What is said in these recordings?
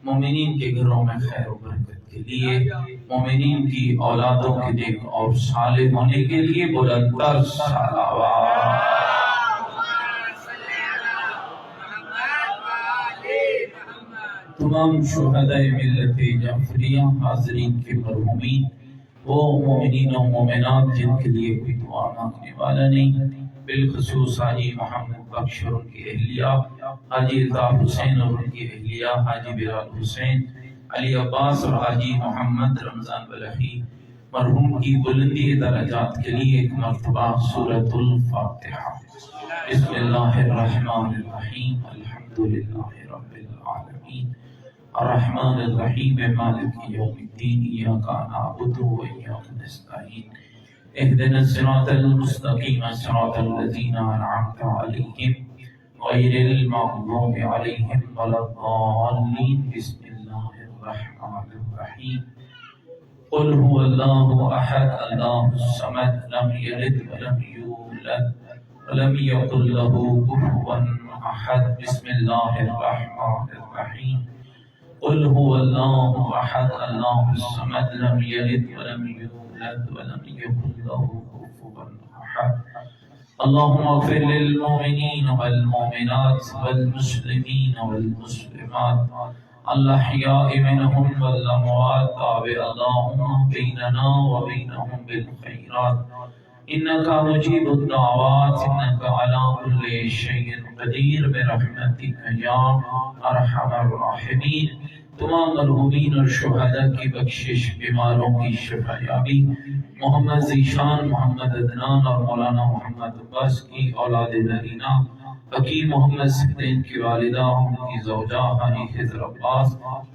مومنین کے گھروں میں خیر و برکت کے لیے، مومنین کی اولادوں کے نیک اور صالح ہونے کے لیے بلند تر صلوات۔ تمام شہداء ملت جعفریہ حاضرین کے مرحومین، وہ مومنین و مومنات جن کے لیے کوئی دعا مانگنے والا نہیں، بالخصوص حاجی محمد بخش اور ان کی اہلیہ، حاجی الطاف حسین اور ان کی اہلیہ، حاجی بلال حسین، علی عباس اور حاجی محمد رمضان بلخی مرحوم کی بلندی درجات کے لیے ایک مرتبہ سورۃ الفاتحہ۔ بسم اللہ الرحمن الرحیم، الحمدللہ رب العالمین، الرحمن الرحیم، مالک یوم الدین، ایاک نعبد و ایاک نستعین، اهدنا الصراط المستقیم، صراط الذین انعمت علیہم غیر المغضوب علیہم ولا الضالین۔ بسم اللہ الرحمن الرحیم، قل هو اللہ احد، اللہ الصمد، لم یلد ولم یولد ولم یکن له کفوا احد۔ بسم اللہ الرحمن الرحیم، قل هو اللہ احد، اللہ الصمد، لم یلد ولم یولد ولم یکن له کفوا احد۔ اللہم اغفر للمؤمنین والمؤمنات والمسلمین والمسلمات الاحیاء منهم والاموات، تابع اللہم بیننا وبینہم بالخیرات، انکا مجیب الدعوات، انکا علی کل شیء قدیر، برحمتک یا ارحم الراحمین۔ تمام مرحومین اور شہداء کی بخشش، بیماروں کی شفا یابی، محمد ذیشان، محمد عدنان اور مولانا محمد عباس کی اولاد نرینہ، حکیم محمد سدین کی والدہ، ان کی زوجہ حاجی خضر عباس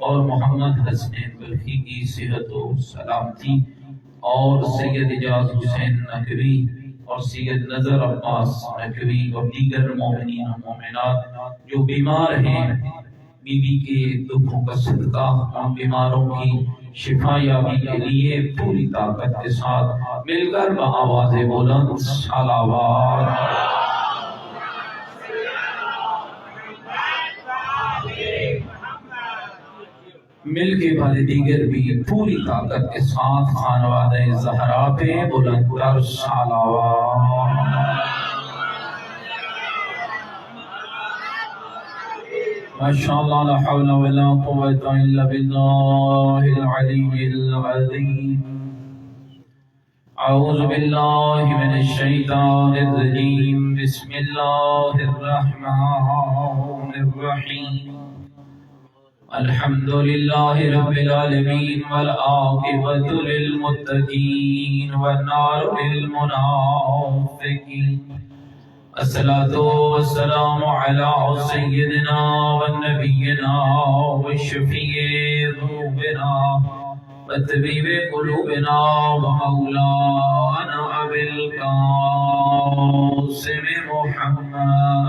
اور محمد حسنین بلخی کی صحت و سلامتی، اور سید اجاز حسین نقوی اور سید نظر عباس نقوی اور دیگر مومنین و مومنات جو بیمار ہیں، بی بی کے دکھوں کا صدقہ ہم بیماروں کی شفا یابی کے لیے پوری طاقت کے ساتھ مل کر بآواز بلند صلوات۔ مل کے والے دیگر بھی پوری طاقت کے ساتھ خانوادہ زہرا پہ بلند تر صلوات۔ ماشاءاللہ، لا حول ولا قوة الا باللہ العلی العظیم۔ اعوذ باللہ من الشیطان الرجیم، بسم اللہ الرحمن الرحیم، الحمدللہ رب العالمین، والعاقبۃ للمتقین، والنار للمنافقین، الصلاة والسلام علی سیدنا ونبینا وشفیع ذنوبنا وطبیب قلوبنا ومولانا ابی القاسم محمد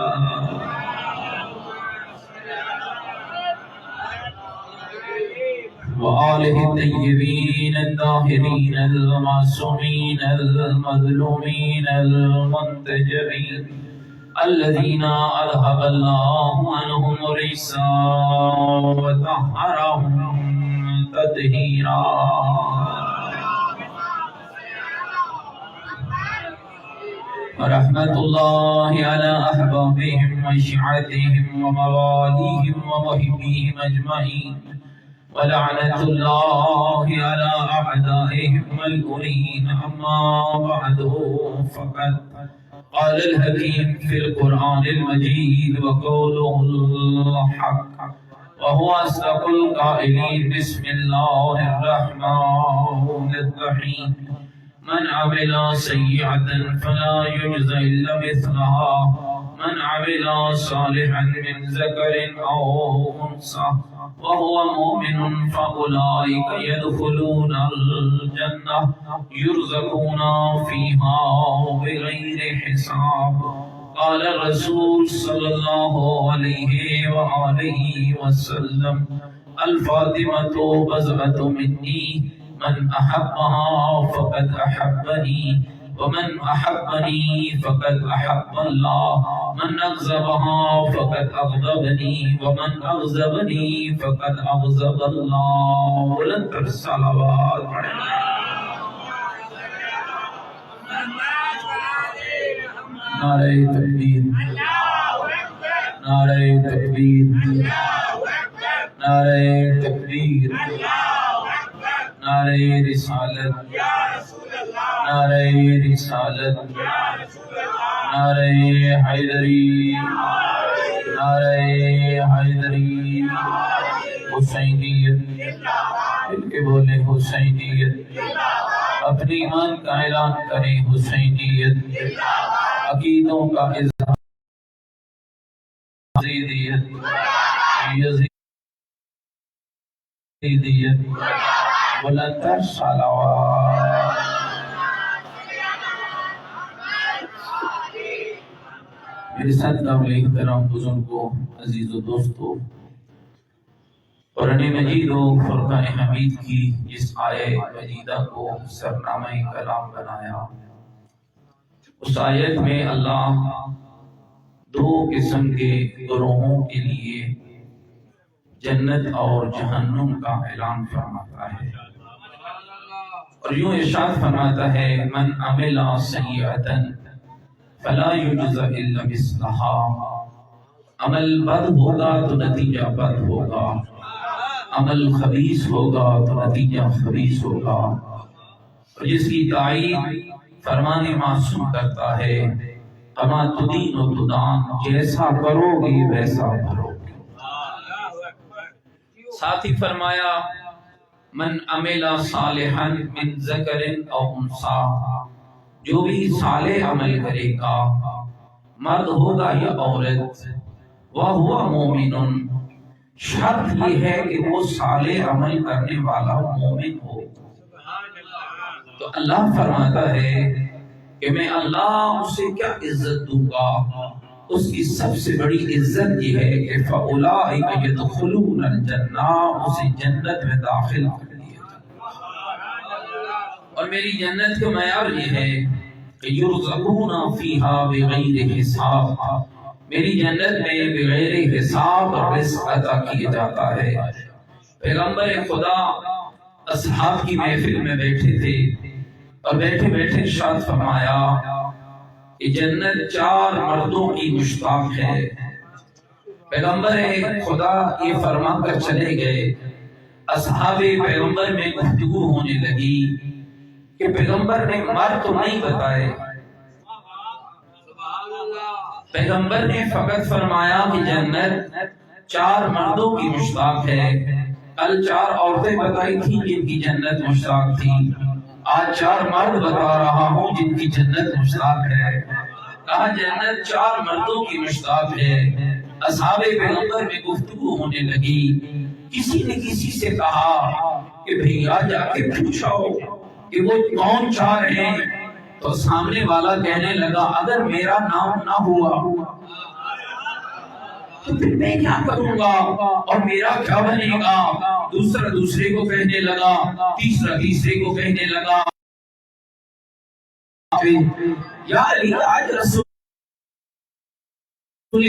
وآلہ الطیبین الطاہرین المعصومین المظلومین المنتجبین الذین اذهب اللہ عنہم الرجس وطہرہم تطہیرا۔ رحمت اللہ علی احبابہم وشیعتہم وموالیہم ومحبیہم اجمعین، ولعنت اللہ علی اعدائہم ملعونین۔ اما بعد فقد قال الحکیم فی القرآن المجید وقوله الحق وهو اصدق القائلین۔ بسم اللہ الرحمن الرحیم، من عمل سیئة فلا یجزى الا مثلها، من عمل صالحا من ذکر او انثى وهو مؤمن فأولئك يدخلون الجنة يرزقون فيها بغير حساب۔ قال الرسول صلی اللہ علیہ وآلہ وسلم، الفاطمة بضعة مني، من أحبها فقد أحبني، ومن أحبني فقد أحب الله من أغضبها فقد أغضبني ومن أغضبني فقد أغضب الله. بلند پر صلوات پڑھیں. نعرہ تکبیر، نعرہ تکبیر، نعرہ تکبیر، نعرہ رسالت، نعرہ رسالت، نعرہ حیدری، نعرہ حیدری، حسینیت، مل کے بولے حسینیت، اپنی ایمان کا اعلان کریں حسینیت، عقیدوں کا اظہار، یزیدیت، یزیدیت، بلندر صلوات. میرے ساتھ قابل احترام بزرگوں، عزیز و دوستوں، قرآن مجید و فرقان حمید کی جس آیت مجیدہ کو سرنامہ کلام بنایا، اس آیت میں اللہ دو قسم کے گروہوں کے لیے جنت اور جہنم کا اعلان فرماتا ہے، اور یوں ارشاد فرماتا ہے من عمل سیئۃ فلا یجزی الا مثلها. عمل بد ہوگا تو نتیجہ بد ہوگا، عمل خبیث ہوگا تو نتیجہ خبیث ہوگا. اور جس کی تعریف فرمان معصوم کرتا ہے کما تدین و تدان، جیسا کرو گے ویسا بھرو گے. ساتھ ہی فرمایا من عمل صالحا من ذکر او انثی، جو بھی صالح عمل کرے گا، مرد ہوگا یا عورت، وہو مومن، شرط یہ ہے کہ وہ صالح عمل کرنے والا مومن ہو. تو اللہ فرماتا ہے کہ میں اللہ اسے کیا عزت دوں گا، اس کی سب سے بڑی عزت یہ ہے کہ فَأُولَٰئِكَ يَدْخُلُونَ الْجَنَّةَ، اسے جنت میں داخل کر دیا. اور میری جنت کا معیار یہ ہے کہ یرزقون فیہا بغیر حساب، میری جنت میں بغیر حساب اور رزق عطا کیا جاتا ہے. پیغمبر خدا اصحاب کی محفل میں بیٹھے تھے اور بیٹھے بیٹھے ارشاد فرمایا کہ جنت چار مردوں کی مشتاق ہے. پیغمبر خدا یہ فرما کر چلے گئے. اصحاب پیغمبر میں گفتگو ہونے لگی کہ پیغمبر نے مرد تو نہیں بتائے، پیغمبر نے فقط فرمایا کہ جنت چار مردوں کی مشتاق ہے. کل چار عورتیں بتائی تھی جن کی جنت مشتاق تھی، آج چار مرد بتا رہا ہوں جن کی جنت مشتاق ہے. کہا جنت چار مردوں کی مشتاق ہے. اصحاب پیغمبر میں گفتگو ہونے لگی. کسی نے کسی سے کہا کہ بھیا جا کے پوچھو کہ وہ کون چار ہیں. تو سامنے والا کہنے لگا اگر میرا نام نہ ہوا تو پھر میں کیا کروں گا اور میرا کیا بنے گا. دوسرا دوسرے کو کہنے لگا، تیسرا تیسرے کو کہنے لگا یا علی آج رسول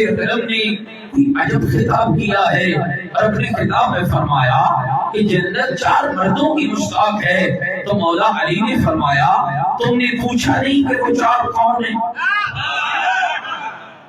اکرم نے کوئی عجب خطاب کیا ہے اور اپنے خطاب میں فرمایا کہ جنت چار مردوں کی مشتاق ہے. تو مولا علی نے فرمایا تم نے پوچھا نہیں کہ وہ چار کون ہیں؟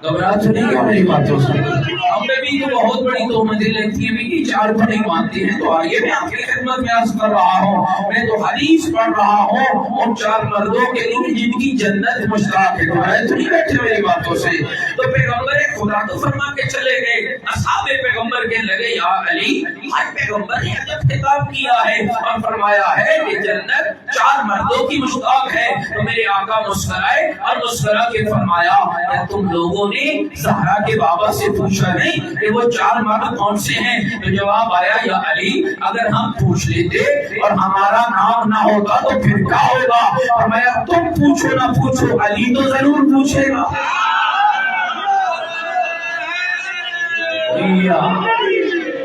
گھبراہٹ نہیں کیا میری باتوں سے؟ ہم نے بھی تو بہت بڑی تہمتیں لگتی ہیں کہ چار کو نہیں مانتے ہیں. تو آئیے میں آپ کی خدمت میں عرض کر رہا ہوں، میں تو حدیث پڑھ رہا ہوں ان چار مردوں کے لیے جن کی جنت مشتاق ہے. گھبراہٹ نہیں بیٹھے میری باتوں سے؟ تو پیغمبر خدا تو فرما کے چلے گئے. اصحاب پیغمبر کہنے لگے یا علی آج پیغمبر نے عجب خطاب کیا ہے اور فرمایا ہے کہ جنت چار مردوں کی مشتاق ہے. تو میرے آقا مسکرائے اور مسکرا کے فرمایا کہ تم لوگوں نے زہرا کے بابا سے پوچھا نہیں کہ وہ چار مرد کون سے ہیں؟ تو جواب آیا یا علی اگر ہم پوچھ لیتے اور ہمارا نام نہ ہوتا تو پھر کیا ہوگا؟ فرمایا تم پوچھو نہ پوچھو علی تو ضرور پوچھے گا.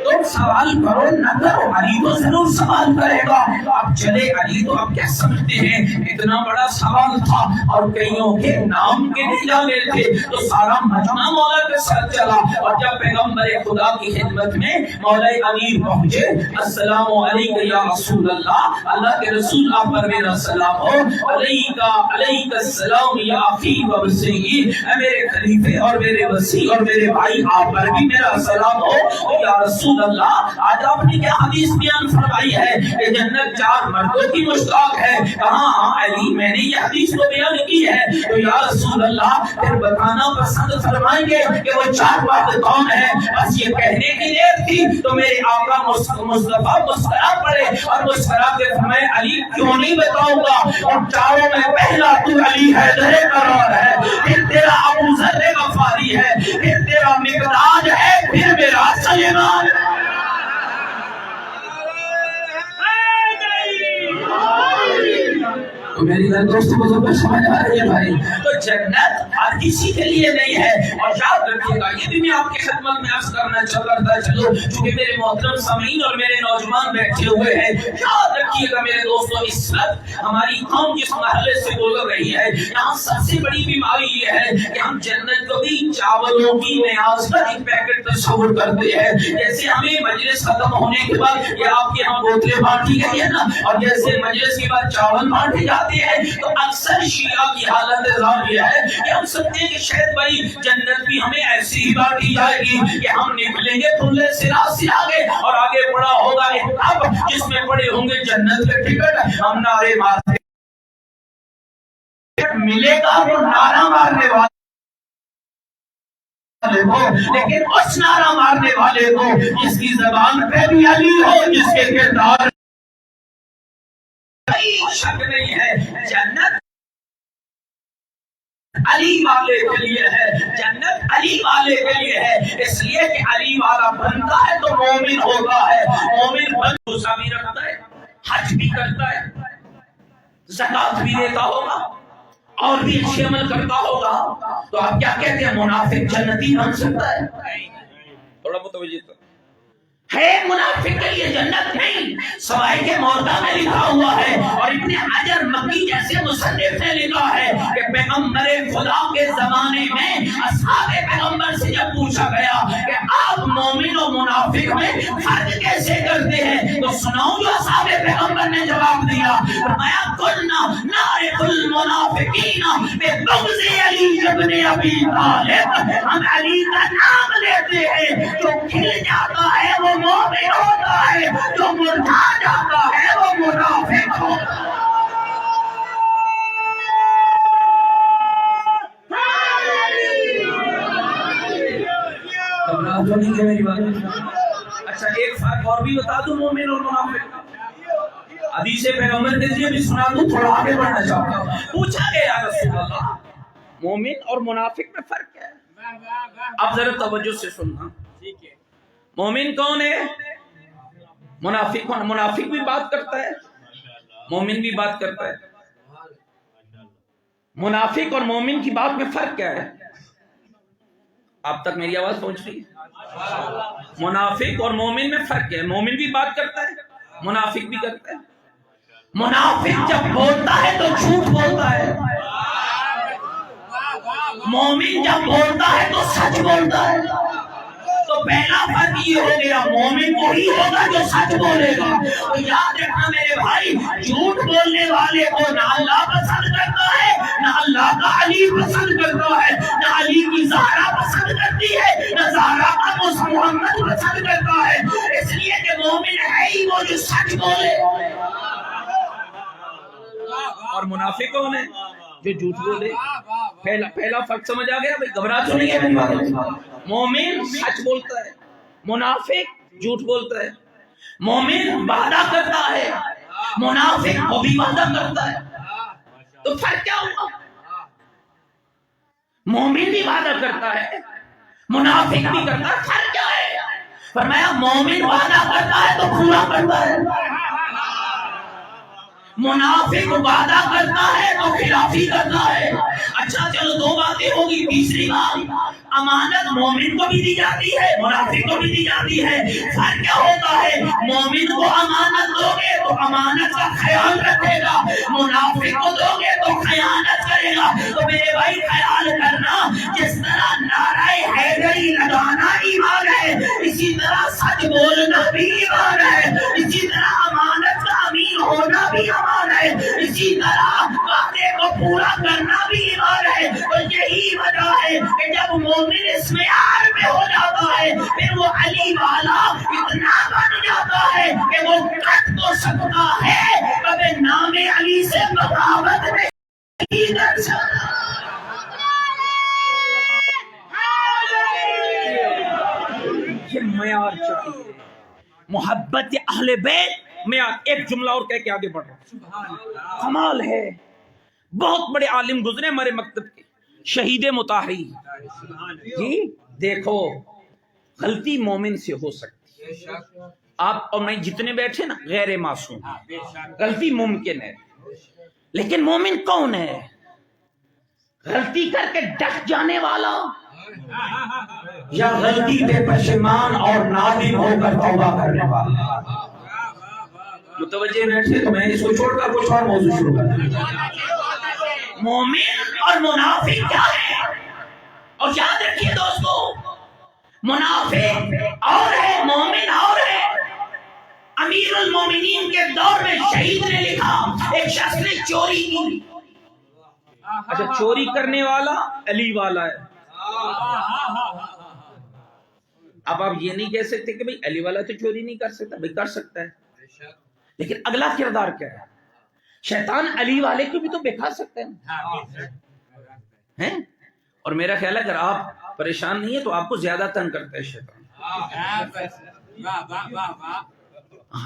تو سوال کرو نہ کرو، علی تو ضرور سوال کرے گا۔ اب چلے علی تو اب کیا سمجھتے ہیں، اتنا بڑا سوال تھا اور کئیوں کے نام کے نہیں جانے تھے، تو سارا مجمع مولا کے ساتھ چلا۔ اور جب پیغمبر خدا کی خدمت میں مولا امیر پہنچے، السلام علیکم یا رسول اللہ، اللہ کے رسول آپ پر میرا سلام ہو، علیکہ السلام یا اخی و وصی، اے میرے خلیفے اور میرے وصی اور میرے بھائی آپ پر بھی میرا سلام ہو۔ یا رسول اللہ، آج آپ نے کیا حدیث بیان فرمائی ہے کہ جنت 4 مردوں کی مشتاق ہے؟ کہاں علی میں نے یہ حدیث تو بیان کی ہے، تو یا رسول اللہ پھر بتانا پسند فرمائیں گے کہ وہ 4 مرد کون ہیں؟ بس یہ کہنے کی دیر تھی تو میرے آقا مصطفیٰ مسکرا پڑے اور مسکرا کے فرمائے علی کیوں نہیں بتاؤں گا، اور 4 میں پہلا تو علی حیدر قرار ہے، پھر تیرا ابو ذر غفاری ہے، پھر تیرا مقداد ہے، پھر میرا سلیمان ہے۔ تو میری دوستوں کو تو سمجھ آ رہی ہے بھائی، تو جنت ہر کسی کے لیے نہیں ہے۔ اور یاد رکھیے گا، یہ بھی میں آپ کی خدمت میں عرض کرنا چاہتا چلو، چونکہ میرے محترم سامعین اور میرے نوجوان بیٹھے ہوئے ہیں، یاد رکھیے گا میرے دوستوں، اس وقت ہماری قوم جس مرحلے سے گزر رہی ہے، یہاں سب سے بڑی بیماری یہ ہے کہ ہم جنت کو بھی چاولوں کی نیاز کا ایک پیکٹ تصور کرتے ہیں، جیسے ہمیں مجلس ختم ہونے کے بعد یہ آپ کے ہاں بوتلیں بانٹی گئی ہے نا، اور جیسے مجلس کے بعد چاول بانٹے جاتے ہیں، تو اکثر شیعہ کی حالت یہ ہے کہ ہم سمجھتے ہیں کہ شاید بھائی جنت بھی ہمیں ایسی ہی بانٹی جائے گی کہ ہم نکلیں گے پھلے سرا سے آگے، اور آگے پڑا ہوگا ایک کتاب جس میں پڑے ہوں گے جنت کے ٹکٹ، ہم نعرے مارتے ملے گا وہ نعرہ مارنے والے کو، لیکن اس نعرہ مارنے والے کو جس کی زبان پہ بھی علی ہو، جس کے کردار شک نہیں ہے، جنت علی والے کے لیے ہے، جنت علی والے کے لیے ہے، اس لیے کہ علی والا بنتا ہے تو مومن ہوتا ہے، مومن روزہ بھی رکھتا ہے، حج بھی کرتا ہے، زکات بھی دیتا ہوگا اور بھی اچھے عمل کرتا ہوگا، تو آپ کیا کہتے ہیں منافق جنتی بن سکتا ہے؟ تھوڑا متوجہ ہے، منافق کے لیے جنت نہیں، سوائے کے موتا میں لکھا ہوا ہے، اور ابن حجر مکی جیسے مصنف نے لکھا ہے کہ پیغمبر خدا کے زمانے میں اصحاب پیغمبر سے جب پوچھا گیا کہ آپ مومن و منافق میں فرق کیسے کرتے ہیں، تو سناؤ جو اصحاب پیغمبر نے جواب دیا، فرمایا کلنا نعرف المنافقین ببغض علی ابن ابی طالب، ہم علی کا نام لیتے ہیں، جو کھل جاتا ہے وہ مومن ہوتا ہے، جو مرجھا جاتا ہے وہ منافق ہوتا ہے۔ اچھا ایک فرق اور بھی بتا دوں مومن اور منافق، حدیث پیغمبر کے لیے بھی سنا دوں، تھوڑا آگے بڑھنا چاہتا ہوں۔ پوچھا گیا یا رسول اللہ مومن اور منافق میں فرق کیا ہے؟ اب ذرا توجہ سے سننا، مومن کون ہے؟ منافق کون؟ منافق بھی بات کرتا ہے، مومن بھی بات کرتا ہے۔ منافق اور مومن کی بات میں فرق کیا ہے؟ آپ تک میری آواز پہنچ رہی ہے؟ منافق اور مومن میں فرق کیا ہے؟ مومن بھی بات کرتا ہے، منافق بھی کرتا ہے۔ منافق جب بولتا ہے تو جھوٹ بولتا ہے، مومن جب بولتا ہے تو سچ بولتا ہے۔ تو پہلا فرق یہ ہو گیا، مومن وہی ہوگا جو سچ بولے گا۔ تو یاد رکھنا میرے بھائی، جھوٹ بولنے والے کو نہ اللہ پسند کرتا ہے، نہ اللہ کا علی پسند کرتا ہے، نہ علی کی زہرا پسند کرتی ہے، نہ زہرا کا محمد پسند کرتا ہے، اس لیے کہ مومن ہے ہی وہ جو سچ بولے، اور منافق کون ہے؟ جو جھوٹ بولے۔ پہلا فرق سمجھ آ گیا بھائی؟ گھبرا تو نہیں ہے؟ مومن سچ بولتا ہے، منافق جھوٹ بولتا ہے۔ مومن وعدہ کرتا ہے، منافق وہ بھی وعدہ کرتا ہے۔ تو فرق کیا ہوا؟ مومن بھی وعدہ کرتا ہے، منافق بھی کرتا ہے، فرق کیا ہے؟ فرمایا مومن وعدہ کرتا ہے تو پورا کرتا ہے، منافق وعدہ کرتا ہے تو خلافی کرتا ہے. اچھا چلو دو باتیں ہوگی. تیسری بات، امانت مومن کو بھی دی جاتی ہے منافق کو بھی دی جاتی ہے. فرق کیا ہوتا ہے؟ مومن کو امانت دو گے تو امانت کا خیال رکھے گا، منافق کو دو گے تو خیانت کرے گا. تو میرے بھائی خیال کرنا، جس طرح نعرہ حیدری لگانا ایمان ہے، اسی طرح سچ بولنا بھی ایمان ہے، اسی طرح امانت کا امین ہونا بھی ایمان ہے، اسی طرح وعدے کو پورا کرنا بھی ایمان ہے. تو یہی وجہ ہے کہ جب مومن اس معیار میں ہو جاتا ہے پھر وہ علی والا اتنا بن جاتا ہے کہ وہ کٹ تو سکتا ہے کبھی نام علی سے بغاوت نہیں کر سکتا. یہ معیار چاہیے محبت اہل بیت. میں ایک جملہ اور کہہ کے آگے بڑھ رہا ہوں. کمال ہے، بہت بڑے عالم گزرے ہمارے مکتب کے، شہید مطہری جی. دیکھو غلطی مومن سے ہو سکتی ہے، آپ اور میں جتنے بیٹھے نا غیر معصوم، غلطی ممکن ہے، لیکن مومن کون ہے؟ غلطی کر کے ڈٹ جانے والا یا غلطی پہ پشیمان اور نادم ہو کر توبہ کرنے والا؟ متوجہ بیٹھے تو میں اس کو چھوڑ کر کچھ اور موضوع شروع کرتا. مومن اور منافق کیا ہے؟ اور یاد رکھیے دوستو، منافق اور ہے، مومن اور ہے. امیر المومنین کے دور میں شہید نے لکھا، ایک شخص نے چوری کی. اچھا چوری کرنے والا علی والا ہے. اب آپ یہ نہیں کہہ سکتے کہ بھئی علی والا تو چوری نہیں کر سکتا، بھئی کر سکتا ہے، لیکن اگلا کردار کیا ہے؟ شیطان علی والے کو بھی تو بکھا سکتے ہیں. اور میرا خیال ہے اگر آپ پریشان نہیں ہیں تو آپ کو زیادہ تنگ کرتا ہے شیطان.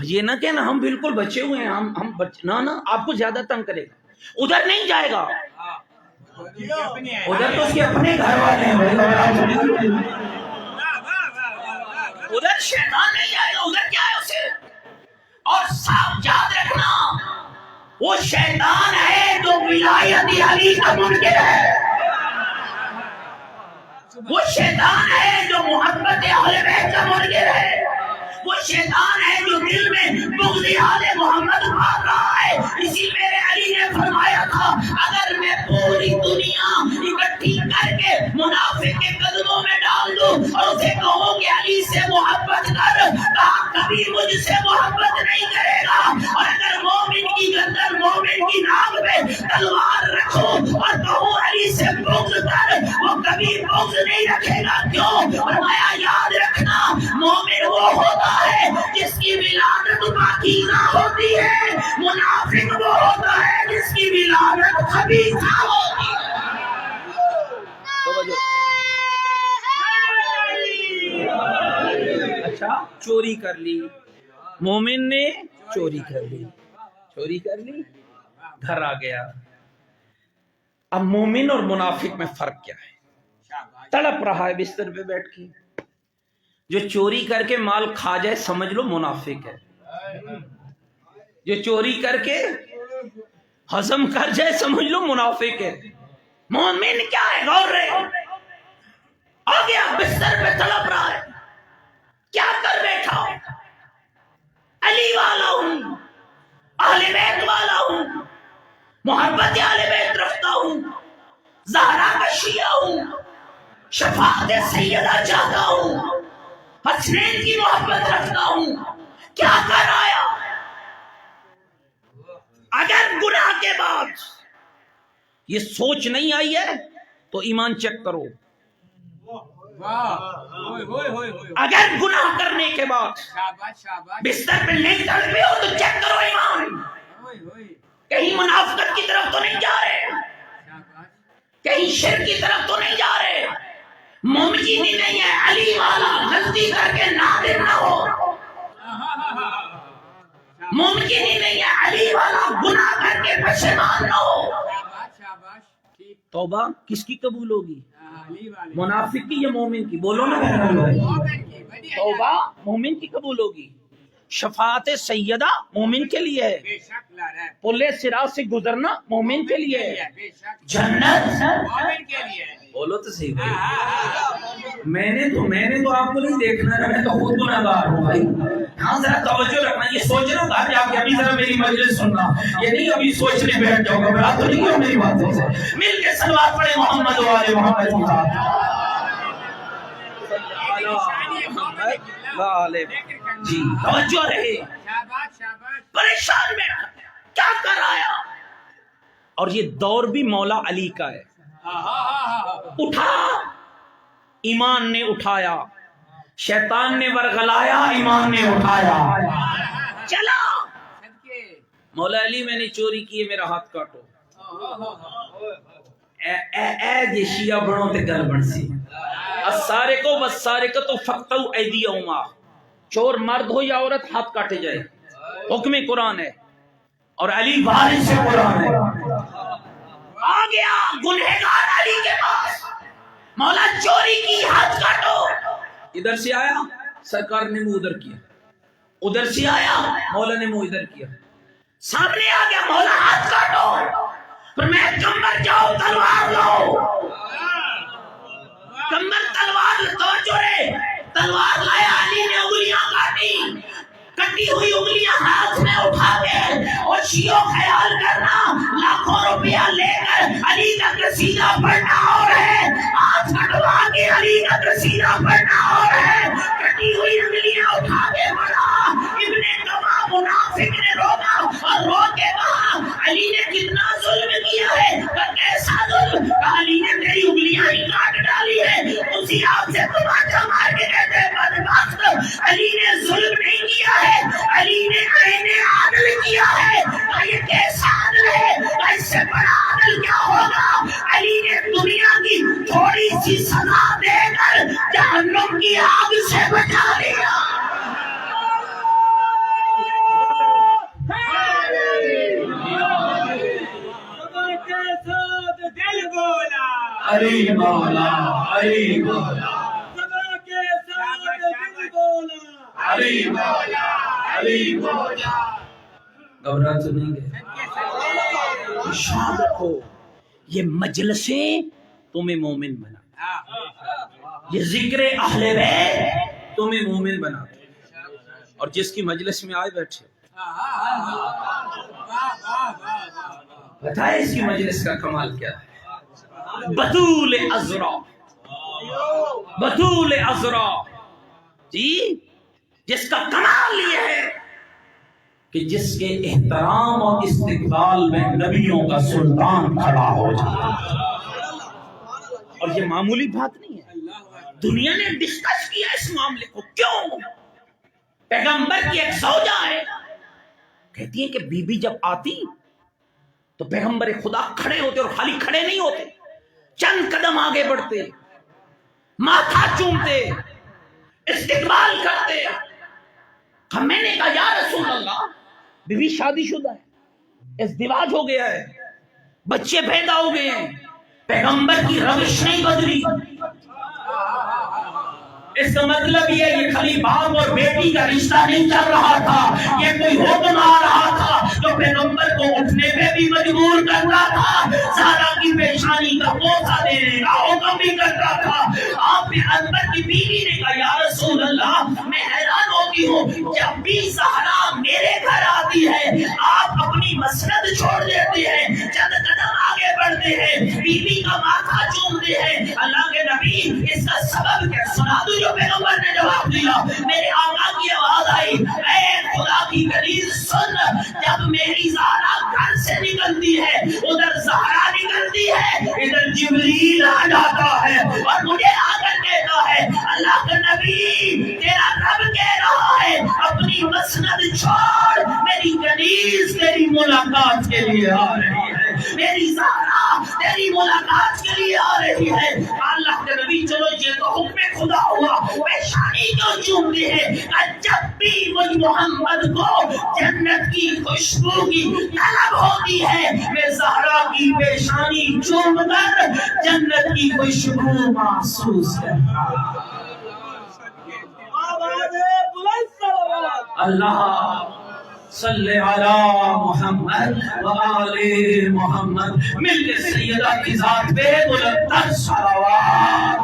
یہ نہ کہنا ہم بالکل بچے ہوئے ہیں، ہم نہ آپ کو زیادہ تنگ کرے گا. ادھر نہیں جائے گا، ادھر تو اس کے اپنے گھر والے ہیں. ادھر شیطان نہیں جائے گا، ادھر کیا ہے اسے. اور صاحب یاد رکھنا، وہ شیطان ہے جو ولایت علی کا منکر ہے، وہ شیطان ہے جو محبت اہل بیت کا منکر ہے، وہ شیطان ہے جو دل میں بغض آل محمد مار رہا ہے. اسی میرے علی نے فرمایا تھا اگر میں پوری دنیا اکٹھی کر کے منافق کے قدموں میں ڈال دوں اور اسے کہوں کہ علی سے محبت کر، کہا کبھی مجھ سے محبت نہیں کرے گا. اور اگر مومن کی گردن مومن کی ناک پہ تلوار رکھو اور کہو علی سے بغض کر، وہ کبھی بغض نہیں رکھے گا. کیوں؟ فرمایا یاد رکھنا مومن وہ ہوتا ہے جس کی ولادت پاکیزہ ہوتی ہے، منافق وہ ہوتا ہے جس کی ولادت خبیثہ ہوتی ہے. اچھا چوری کر لی، مومن نے چوری کر لی، گھر آ گیا. اب مومن اور منافق میں فرق کیا ہے؟ تڑپ رہا ہے بستر پہ بیٹھ کے. جو چوری کر کے مال کھا جائے سمجھ لو منافق ہے، جو چوری کر کے ہضم کر جائے سمجھ لو منافق ہے. مومن کیا ہے؟ غور رہے آ گیا بستر پہ تڑپ رہا ہے، کیا کر بیٹھا ہوں؟ علی والا ہوں، اہل بیت والا ہوں، محبت اہل بیت رکھتا ہوں، زہرا کا شیعہ ہوں، شفاعت سیدہ چاہتا ہوں، حسنین کی محبت رکھتا ہوں. کیا کر آیا؟ اگر گناہ کے بعد یہ سوچ نہیں آئی ہے تو ایمان چیک کرو. اگر گناہ کرنے کے بعد بستر پہ لیٹ کر پہ ہو تو چیک کرو ایمان. کہیں منافقت کی طرف تو نہیں جا رہے، کہیں شرک کی طرف تو نہیں جا رہے. ممکن ہی نہیں ہے علی والا غلطی کر کے نادم نہ ہو، ممکن ہی نہیں ہے علی والا گناہ کر کے پشیمان نہ ہو. توبہ کس کی قبول ہوگی؟ منافق کی یا مومن کی؟ بولو نا. توبہ مومن کی قبول ہوگی. شفاعت سیدہ مومن کے لیے ہے، بے شک لا رہا ہے، پل صراط سے گزرنا مومن کے لیے ہے، بے شک جنت مومن کے لیے ہے۔ بولو تو صحیح بھائی۔ میں نے تو آپ کو نہیں دیکھنا ہے، میں تو خود گناہ گار ہوں بھائی۔ ہاں ذرا توجہ رکھنا، یہ سوچنا گھر جا کے ابھی ذرا میری مجلس سننا، یہ نہیں ابھی سوچنے بیٹھ جاؤ گا، بڑا تو نہیں ہو میری باتوں سے۔ مل کے صلوات پڑھے محمد و آل محمد کی جی توجہ رہے۔ شاباش شاباش، پریشان میں کیا کر آیا، اور یہ دور بھی مولا علی کا ہے۔ اٹھا، ایمان نے اٹھایا، شیطان نے ورغلایا، ایمان نے اٹھایا، چلا۔ صدقے مولا علی میں نے چوری کی ہے، میرا ہاتھ کاٹو۔ اے جے شیعہ بڑوں تے گل بن سی، السارقو والسارقۃ فاقطعوا ایدیہما، چور مرد ہو یا عورت ہاتھ کاٹے جائے، حکم قرآن ہے، اور علی وارث سے قرآن ہے۔ آ گیا گنہگار علی کے پاس، مولا چوری کی، ہاتھ کاٹو۔ ادھر سے آیا، سرکار نے منہ ادھر کیا، ادھر سے آیا، مولا نے منہ ادھر کیا، سامنے آ گیا، مولا ہاتھ کاٹو۔ پر میں کمبر جاؤ، تلوار لاؤ، کمبر تلوار توجہ رے، تلوار لایا، علی نے انگلیاں کاٹی، کٹی ہوئی انگلیاں ہاتھ میں اٹھا کے، اور شیعوں خیال کرنا لاکھوں روپیہ لے کر علی کا قصیدہ پڑھنا اور ہے، ہاتھ کٹوا کے علی کا قصیدہ پڑھنا اور ہے، کٹی ہوئی انگلیاں اٹھا کے پڑھا۔ ابن کما منافق نے روکا اور رو کے کہا علی نے کتنا ظلم کیا ہے، کیسا ظلم، علی نے تیری انگلیاں ہی کاٹ ڈالی ہے۔ اسی آپ سے تماچا مار کے کہتے ہیں بدبخت، علی نے ظلم نہیں کیا ہے، علی نے عین عادل کیا ہے۔ یہ کیسا عادل ہے، اس سے بڑا عادل کیا ہوگا؟ علی نے دنیا کی تھوڑی سی سزا دے کر جہنم کی آگ سے بچا لیا۔ دل بولا علی مولا، علی مولا، علی مولا، علی مولا۔ گھبرا تو نہیں گئے؟ شان رکھو، یہ مجلسیں تمہیں مومن بنا، یہ ذکر اہل بیت تمہیں مومن بناتے، اور جس کی مجلس میں آئے بیٹھے بتائے اس کی مجلس کا کمال کیا ہے؟ بطول عذرا، بطول عذرا، جی جس کا کمال یہ ہے کہ جس کے احترام اور استقبال میں نبیوں کا سلطان کھڑا ہو جائے، اور یہ معمولی بات نہیں ہے، دنیا نے ڈسکس کیا اس معاملے کو۔ کیوں؟ پیغمبر کی ایک زوجہ ہے، کہتی ہے کہ بی بی جب آتی تو پیغمبر خدا کھڑے ہوتے، اور خالی کھڑے نہیں ہوتے، چند قدم آگے بڑھتے، ماتھا چومتے، استقبال کرتے۔ میں نے کہا یا رسول اللہ، بی بی شادی شدہ ہے، ازدواج ہو گیا ہے، بچے پیدا ہو گئے ہیں، پیغمبر کی روش نہیں بدلی۔ اس کا مطلب یہ خالی باپ اور بیٹی کا رشتہ نہیں چل رہا تھا، یہ کوئی حکم آ رہا تھا جو پیغمبر کو اٹھنے پہ بھی مجبور کرتا تھا، زہرا کی پیشانی کا بوسہ دینے کا حکم بھی کرتا تھا۔ آپ نے اکبر کی بیوی نے کہا یا رسول اللہ، میں حیران ہوتی ہوں، جب بھی زہرا میرے گھر آتی ہے آپ اپنی مسند چھوڑ دیتے ہیں، چند قدم آگے بڑھتے ہیں، بیوی کا ماتھا چومتے ہیں۔ اللہ کے نبی، اس کا سبب کیا؟ سنا دو۔ جو پیغمبر نے جواب دیا، میرے آقا کی آواز آئی، اے خدا کی غریب سن، جب میری زہرا گھر سے نکلتی ہے، ادھر زہرا نکلتی ہے، ادھر جبریل آ جاتا ہے اور مجھے آ کر کہتا ہے اللہ کا نبی، تیرا رب کہہ رہا ہے اپنی مسند چھوڑ، میری کنیز تیری ملاقات کے لیے آ رہی ہے، میری زہرا تیری ملاقات کے لیے آ رہی ہے۔ اللہ کے نبی چلو یہ تو حکم خدا ہوا، پیشانی کیوں چومتے ہیں؟ جب بھی مجھ محمد کو جنت کی خوشبو کی طلب ہوتی ہے، میں زہرا کی پیشانی چوم کر جنت کی خوشبو محسوس کرتا ہوں۔ آواز بلند صلوات اللہ صلی علی محمد و آل محمد، مل کے سیدہ کی ذات پہ بلند تر صلوات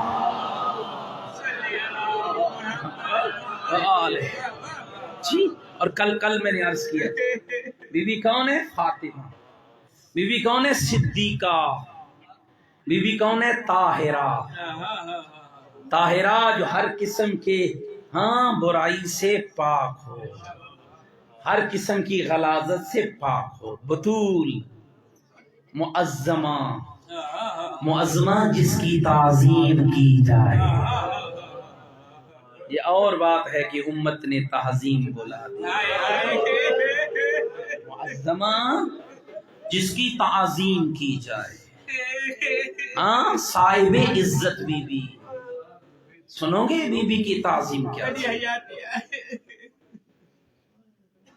و آل۔ جی، اور کل میں نے عرض کیا بی بی کون ہے؟ فاطمہ۔ بی بی کون ہے؟ صدیقہ۔ بی بی کون ہے؟ طاہرہ۔ طاہرہ جو ہر قسم کے برائی سے پاک ہو، ہر قسم کی غلاظت سے پاک ہو، بطول، معظمہ، معظمہ جس کی تعظیم کی جائے۔ یہ اور بات ہے کہ امت نے تعظیم بلا دی، معظمہ جس کی تعظیم کی جائے، صاحب عزت بی بی۔ سنو گے بی بی کی تعظیم کیا ہے؟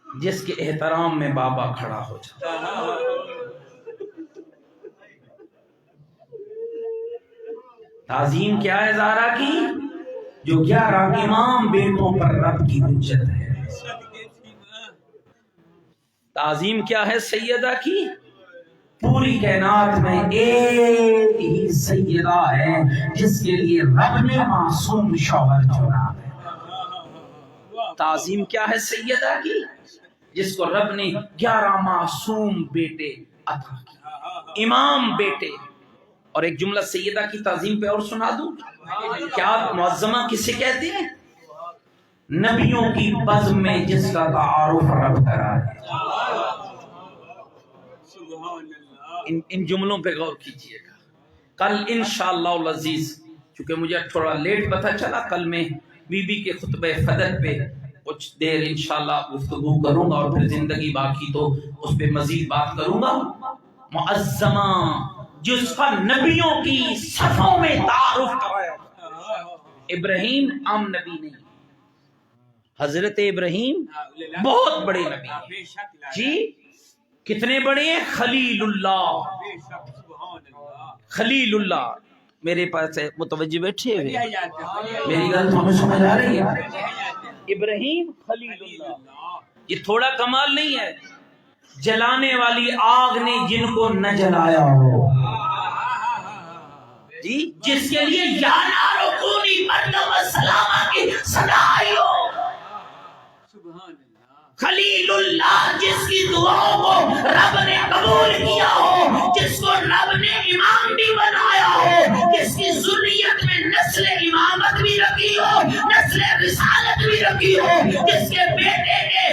جس کے احترام میں بابا کھڑا ہو جاتا۔ تعظیم کیا ہے زہرا کی؟ جو 11 امام بیٹوں پر رب کی حجت ہے۔ تعظیم کیا ہے سیدہ کی؟ پوری کائنات میں ایک ہی سیدہ ہے جس کے لیے رب نے معصوم شوہر چنا ہے۔ تعظیم کیا ہے سیدہ کی؟ جس کو رب نے 11 معصوم بیٹے عطا کیے، امام بیٹے۔ اور ایک جملہ سیدہ کی تعظیم پہ اور سنا دوں، کیا معظمہ کسے کہتے ہیں؟ نبیوں کی بزم میں جس کا تعارف رب کرا ہے۔ ان جملوں پہ غور کیجئے گا۔ کل انشاءاللہ العزیز، چونکہ مجھے تھوڑا لیٹ پتہ چلا، کل میں بی بی کے خطبہ فدر پہ کچھ دیر انشاءاللہ گفتگو کروں گا، اور پھر زندگی باقی تو اس پہ مزید بات کروں گا۔ معظمہ جس کا نبیوں کی صفوں میں تعارف کرایا۔ ابراہیم عام نبی نہیں، حضرت ابراہیم بہت بڑے نبی ہیں۔ جی کتنے بڑے ہیں؟ خلیل اللہ، خلیل اللہ۔ میرے پاس متوجہ بیٹھے ہوئے، میری گل تمہیں سمجھ آ رہی ہے؟ ابراہیم خلیل اللہ، یہ تھوڑا کمال نہیں ہے۔ جلانے والی آگ نے جن کو نہ جلایا ہو، جی جس کے لیے یا نار کونی بردم سلامہ کی صدا آئی ہو، خلیل اللہ جس کی دعاؤں کو رب نے قبول کیا ہو، جس کو رب نے امام بھی بنایا ہو، جس کی ذریت میں نسل امامت بھی رکھی ہو، نسل رسالت بھی رکھی ہو، جس کے بیٹے کے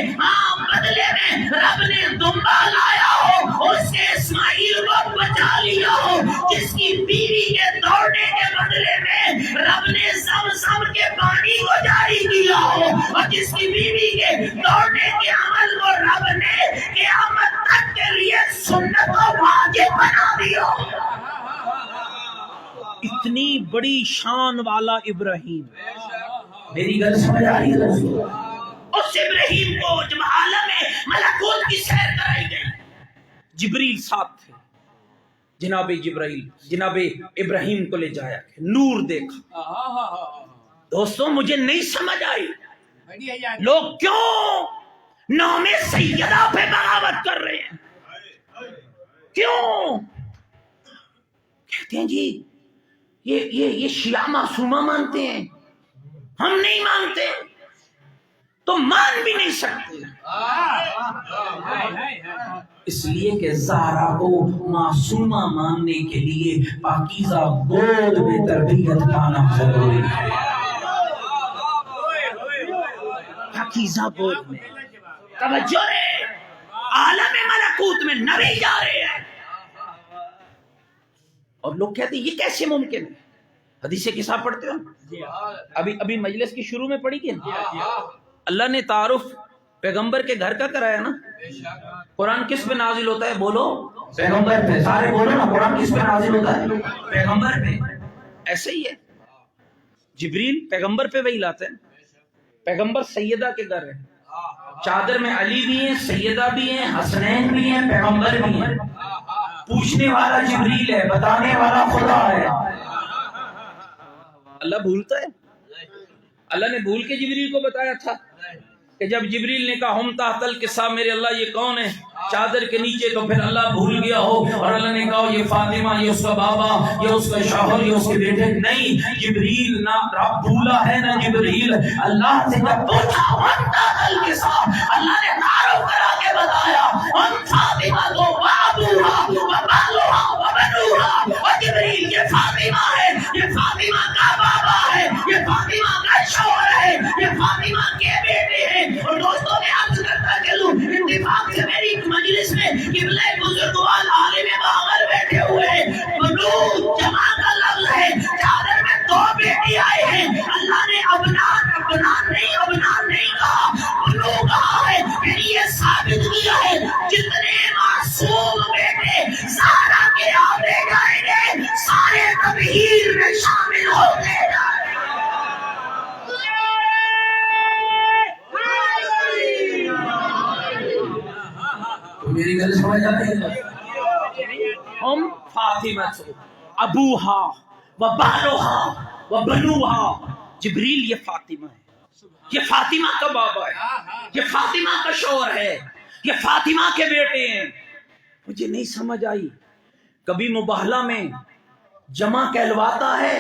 بدلے میں رب نے دمبا لایا ہو، اس کے اسماعیل کو بچا لیا ہو، جس کی بیوی کے دوڑنے کے بدلے میں رب نے زمزم کے پانی کو جاری کیا ہو، اور جس کی بیوی کے دوڑنے کے عمل کو رب نے قیامت تک کے لیے سنت و واجب بنا دیا۔ اتنی بڑی شان والا ابراہیم، میری گل سمجھ آ رہی ہے؟ اس ابراہیم کو جب عالم ملکوت کی سیر کرائی گئی، جبریل ساتھ تھے، جناب جبرائیل جناب ابراہیم کو لے جایا، نور دیکھا۔ دوستوں مجھے نہیں سمجھ آئی لوگ کیوں نام سیدہ پہ بغاوت کر رہے ہیں، کیوں کہتے ہیں جی یہ شیعہ معصومہ مانتے ہیں، ہم نہیں مانتے، تو مان بھی نہیں سکتے، اس لیے کہ زہرا کو معصومہ ماننے کے لیے پاکیزہ گود میں تربیت پانا ضروری ہے۔ پاکیزہ گود میں توجہ ہے، عالم ملکوت میں نبی جا رہے ہیں، اور لوگ کہتے ہیں یہ کیسے ممکن ہے؟ حدیث کسا پڑھتے ہو؟ ابھی مجلس کی شروع میں پڑھی گئی نا، اللہ نے تعارف پیغمبر کے گھر کا کرایا نا۔ قرآن کس پہ نازل ہوتا ہے؟ بولو پیغمبر پہ، سارے بولو نا، قرآن کس پہ نازل ہوتا ہے؟ پیغمبر پہ۔ ایسے ہی ہے، جبریل پیغمبر پہ وہی لاتے ہیں، پیغمبر سیدہ کے گھر ہے، چادر میں علی بھی ہیں، سیدہ بھی ہیں، حسنین بھی ہیں، پیغمبر بھی ہیں، پوچھنے والا جبریل ہے، بتانے والا خدا ہے۔ اللہ بھولتا ہے؟ اللہ نے بھول کے جبریل کو بتایا تھا کہ جب جبریل نے کہا ہم تحت القصا، میرے اللہ یہ کون ہے چادر کے نیچے، تو پھر اللہ بھول گیا ہو اور اللہ نے کہا یہ فاطمہ، یہ اس کا بابا، یہ اس کا شوہر، یہ اس کے بیٹے. نہیں، جبریل نہ رب بھولا ہے نہ جبریل. اللہ سے جب پوچھا ہم تحت القصا، اللہ نے تعارف کرا کے بتایا ہم فاطمہ تو بابوہا وبالوہا وبنوہا. اور جبریل یہ فاطمہ ہے، یہ فاطمہ کا بابا ہے، یہ فاطمہ کا شوہر ہے، یہ فاطمہ کے بیٹے ہیں. اور دوستوں میں عرض کرتا چلوں، اتفاق سے میری مجلس میں قبلہ بزرگوار عالم باغر بیٹھے ہوئے ہیں. بنو جمع کا لفظ ہے، چادر میں دو بیٹی آئے ہیں. اللہ نے ابنان نہیں کہا، بنو کہا ہے. پھر یہ ثابت کیا ہے جتنے معصوم بیٹے زہرا کے آنے جائیں گے سارے تبہیر میں شامل ہوتے جائیں گے. میری گل سمجھ آ رہی ہے؟ ہم فاطمہ ابوہا و بالوہا و بنوہا. جبریل یہ فاطمہ ہے، یہ فاطمہ کا بابا ہے، یہ فاطمہ کا شوہر ہے، یہ فاطمہ کے بیٹے ہیں. مجھے نہیں سمجھ آئی، کبھی مباہلہ میں جمع کہلواتا ہے،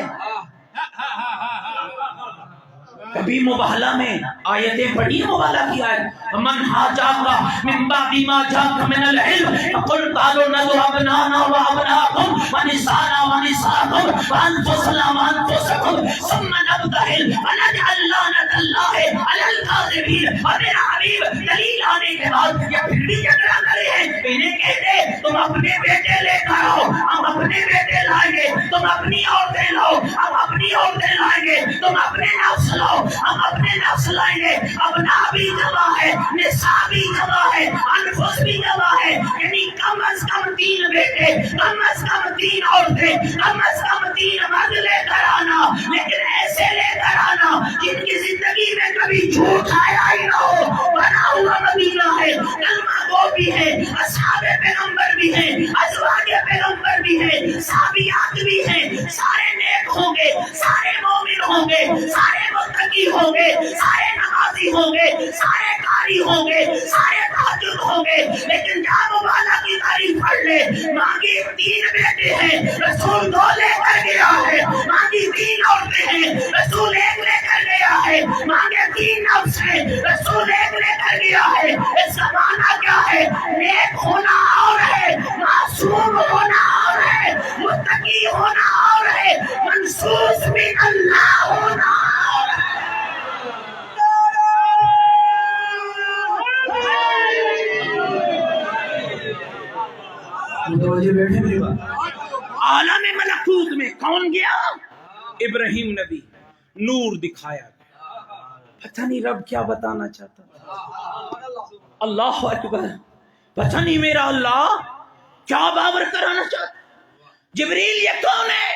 کبھی مباہلہ میں آیتیں پڑھی، مباہلہ کی آیت من حاجاکا من بعد ما جاءک من العلم فقل تعالوا ندعو ابناءنا وابناءکم ونساءنا ونساءکم وانفسنا وانفسکم ثم نبتہل ونجعل لعنت اللہ علی الکاذبین. اور میرا حبیب دلیل آنے کے بعد یہ پھر بھی جھگڑا کرے ہیں. انہیں کہتے تم اپنے بیٹے لے کر آؤ، ہم اپنے بیٹے لائیں گے. تم اپنی عورتیں لاؤ، ہم اپنی عورتیں لائیں گے. تم اپنے نفس لاؤ، ہم اپنے نفس لائیں گے. ابنا بھی جمع ہے، نساء بھی جمع ہے، انفس بھی جمع ہے. یعنی کم از کم 3 بیٹے، کم از کم 3 عورتیں، کم از کم 3 مرد لے کر آنا. لیکن ایسے لے کر آنا جن کی زندگی میں کبھی جھوٹ آیا ہی نہ ہو. بنا ہوا مدینہ ہے، کلمہ گو بھی ہے، اصحاب پیغمبر بھی ہیں، ازواج پیغمبر بھی ہیں، صحابیات بھی ہیں. سارے نیک ہوں گے، سارے مومن ہوں گے، سارے متقی ہوں گے، سارے نمازی ہوں گے، سارے قاری ہوں گے، سارے تہجد ہوں گے. لیکن جب والا کی تعریف پڑھ لے، مانگی 3 بیٹے ہیں، رسول 2 لے کر گیا ہے. مانگی 3 عورتیں ہیں، رسول 1 لے کر گیا ہے. مانگے 3 نفس ہیں، رسول 1 لے کر گیا ہے. اس کا معنی کیا ہے؟ نیک ہونا اور ہے، معصوم ہونا اور ہے، متقی ہونا اور ہے، منصوص من اللہ ہونا اور ہے. متوجہ بیٹھے میری بات. عالم ملکوت میں کون گیا؟ ابراہیم نبی. نور دکھایا، پتہ نہیں رب کیا بتانا چاہتا تھا. اللہ اکبر. پتہ نہیں میرا اللہ کیا باور کرانا چاہتا. جبریل یہ کون ہے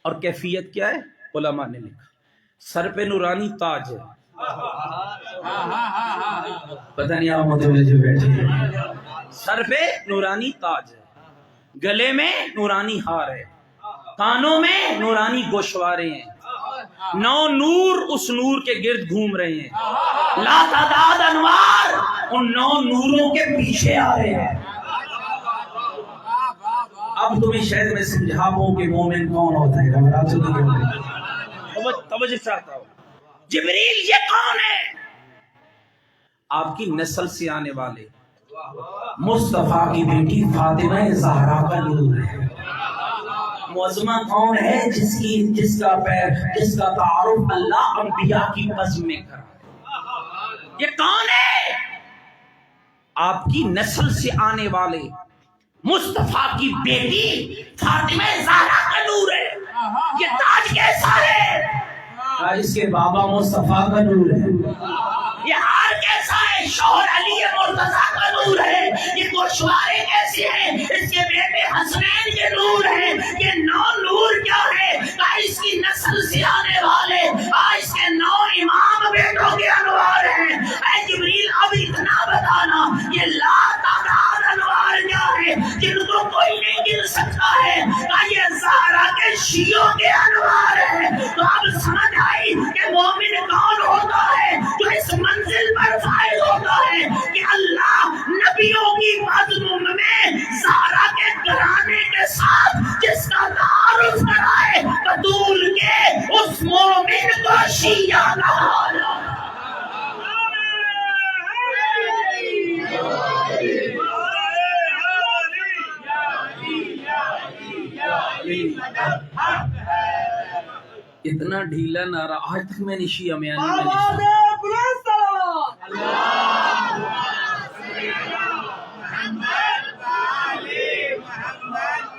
اور کیفیت کیا ہے؟ علماء نے لکھا سر پہ نورانی تاج ہے. پتہ نہیں آپ متوجہ بیٹھے. سر پہ نورانی تاج ہے، گلے میں نورانی ہار ہے، کانوں میں نورانی گوشوارے ہیں. 9 نور اس نور کے گرد گھوم رہے ہیں. لا تعداد انوار ان 9 نوروں کے پیچھے آ رہے ہیں. اب تمہیں شاید میں سمجھا پاؤں کہ مومن کون ہوتا ہے. توجہ چاہتا ہوں. جبریل یہ کون ہے؟ آپ کی نسل سے آنے والے مصطفیٰ کی بیٹی فاطمہ زہرا کا نور ہے. معظمہ کون ہے؟ جس کا تعارف اللہ انبیاء کی بزم میں کرا. یہ کون ہے؟ آپ کی نسل سے آنے والے مصطفیٰ کی بیٹی فاطمہ زہرا کا نور ہے. یہ تاج کیسا ہے؟ اس کے بابا مصطفیٰ کا نور ہے. یہ ہار کیسا ہے؟ شوہر علی مرتضیٰ کا نور ہے. یہ گوشوارے کیسے ہیں؟ اس کے بیٹے حسنین کے نور ہیں. یہ 9 نور کیا ہے؟ اس کی نسل سے آنے والے اس کے 9 امام بیٹوں کے انوار ہیں. اے جبریل اب اتنا بتانا یہ لا تعداد انوار کیا ہے جن کو کوئی نہیں گر سکتا ہے. یہ زہرا کے شیعوں کے انوار ہیں. تو اب سمجھ آئی کہ مومن کون ہوتا ہے جو اس اتنا ڈھیلا نعرہ آج تک میں نے شیعہ میں آواز بلند صلوات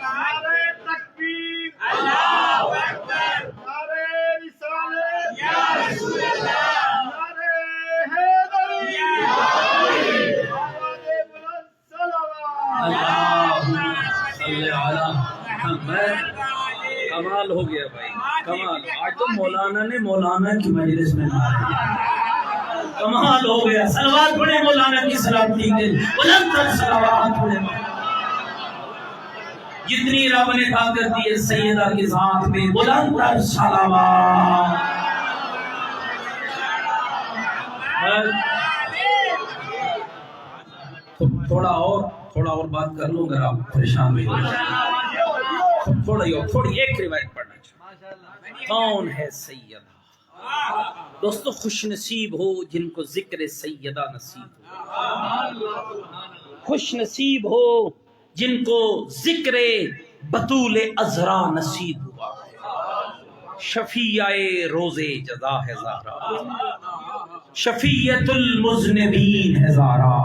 نعرے تکبیر اللہ اکبر نعرے رسالت یا رسول اللہ نعرے حیدری یا آواز بلند صلوات اللہم صلی علی محمد. کمال ہو گیا بھائی، کمال. آج تو مولانا نے مولانا کی مجلس میں کمال ہو گیا. صلوات پڑھے مولانا کی سلامتی کے بلند تر صلوات پڑھے. جتنی رب نے طاقت دی ہے سیدہ کی ذات پہ بلند تر صلوات. تھوڑا اور بات کر لوں اگر آپ پریشان ہوئے. تھوڑی ایک روایت پڑھنا چاہتا. کون ہے سیدہ؟ دوستو خوش نصیب ہو جن کو ذکر سیدہ نصیب ہو. خوش نصیب ہو جن کو ذکر بطول عذرا نصیب ہوا. شفیع روز جزا ہے زہرا، شفیعت المذنبین ہے زہرا.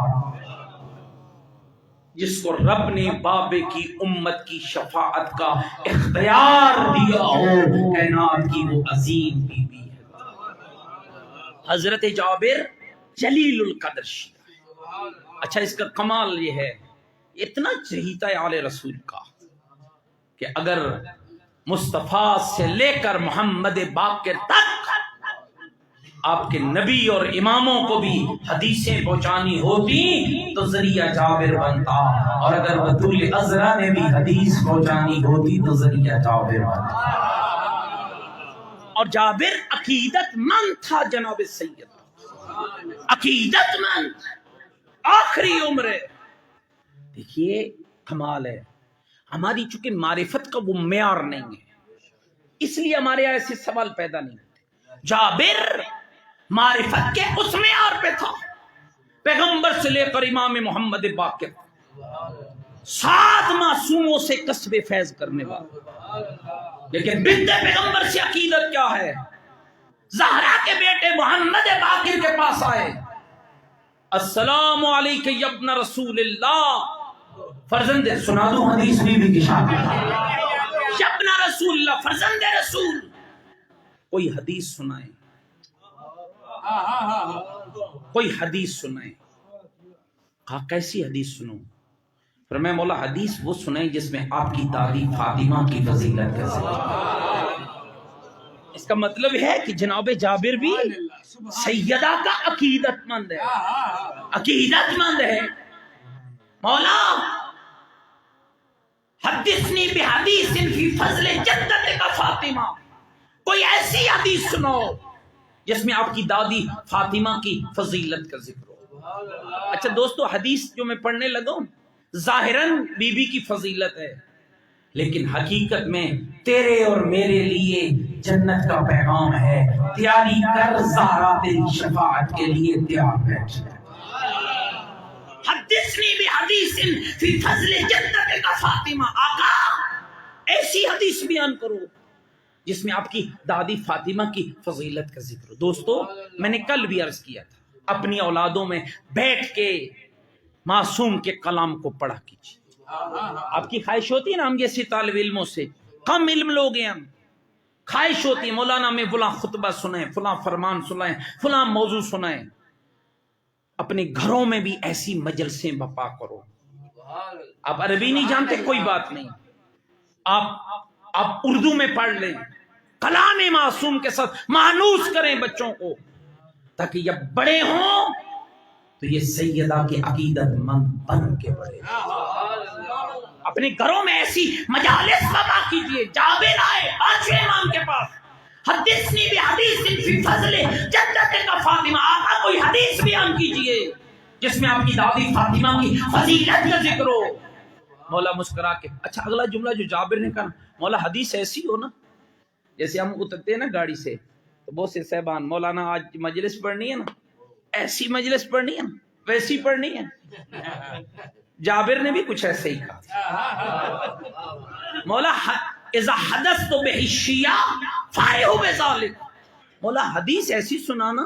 جس کو رب نے بابے کی امت کی شفاعت کا اختیار دیا ہو، کائنات کی وہ عظیم بی بی ہے. حضرت جابر جلیل القدر شیعہ. اچھا اس کا کمال یہ ہے، اتنا چہیتا ہے آل رسول کا کہ اگر مصطفیٰ سے لے کر محمد باقر تک آپ کے نبی اور اماموں کو بھی حدیثیں پہنچانی ہوتی تو ذریعہ جابر بنتا، اور اگر بطول عذرا نے بھی حدیث پہنچانی ہوتی تو ذریعہ جابر بنتا. اور جابر عقیدت مند تھا جناب سید، عقیدت مند آخری عمر. دیکھیے کمال ہے. ہماری چونکہ معرفت کا وہ معیار نہیں ہے، اس لیے ہمارے ایسے سوال پیدا نہیں ہوتے. جابر معرفت کے اس معیار پہ تھا، پیغمبر سے لے کر امام محمد باقر 7 معصوموں سے کسب فیض کرنے والا. لیکن بنت پیغمبر سے عقیدت کیا ہے؟ زہرا کے بیٹے محمد باقر کے پاس آئے، السلام علیکم یا ابن رسول اللہ. فرزند سنا دو حدیث بھی کی شامل یا ابن رسول اللہ، فرزند رسول. کوئی حدیث سنائے، کوئی حدیث سنائے. کہا کیسی حدیث سنوں؟ فرمایا مولا حدیث وہ سنائیں جس میں آپ کی دادی فاطمہ کی فضیلت کا ذکر. اس کا مطلب ہے کہ جناب جابر بھی سیدہ کا عقیدت مند ہے، عقیدت مند ہے. مولا حدثنی بحدیث فی فضل جدت کا فاطمہ، کوئی ایسی حدیث سنو جس میں آپ کی دادی فاطمہ کی فضیلت کا ذکر ہو. اچھا دوستو حدیث جو میں پڑھنے لگا ہوں ظاہراً بی بی کی فضیلت ہے، لیکن حقیقت میں تیرے اور میرے لیے جنت کا پیغام ہے. تیاری کر زہرا تیری شفاعت کے لیے تیار بیٹھ جائے. حدثنی بحدیث فی فضل جدت کا فاطمہ. آقا ایسی حدیث بیان کرو جس میں آپ کی دادی فاطمہ کی فضیلت کا ذکر ہو. دوستو میں نے کل بھی عرض کیا تھا، اپنی اولادوں میں بیٹھ کے معصوم کے کلام کو پڑھا کیجیے. آپ کی خواہش ہوتی ہے نا ہم جیسے طالب علموں سے، کم علم لوگ ہیں ہم، خواہش ہوتی ہے مولانا میں فلاں خطبہ سنائیں، فلاں فرمان سنائیں، فلاں موضوع سنائیں. اپنے گھروں میں بھی ایسی مجلسیں بپا کرو. آپ عربی نہیں جانتے کوئی بات نہیں، آپ اردو میں پڑھ لیں، کلام معصوم کے ساتھ مانوس کریں بچوں کو، تاکہ جب بڑے ہوں تو یہ سیدہ کے عقیدت مند بن کے بڑے. اپنے گھروں میں ایسی مجالس بپا کیجیے. جابر آئے 5 امام کے پاس، حدثنی بحدیث فی فضل جدت کا فاطمہ. آقا کوئی حدیث بیان کیجیے جس میں آپ کی دادی فاطمہ کی فضیلت کا ذکر ہو. مولا مسکرا کے اچھا اگلا جملہ جو جابر نے کہا، مولا حدیث ایسی ہو نا جیسے ہم اترتے ہیں نا گاڑی سے تو بہت سے صاحبان مولانا آج مجلس پڑھنی ہے نا، ایسی مجلس پڑھنی ہے نا، ویسی پڑھنی ہے. جابر نے بھی کچھ ایسے ہی کہا. مولا اذا حدثت به الشیعہ فارغ بذلک. مولا حدیث ایسی سنانا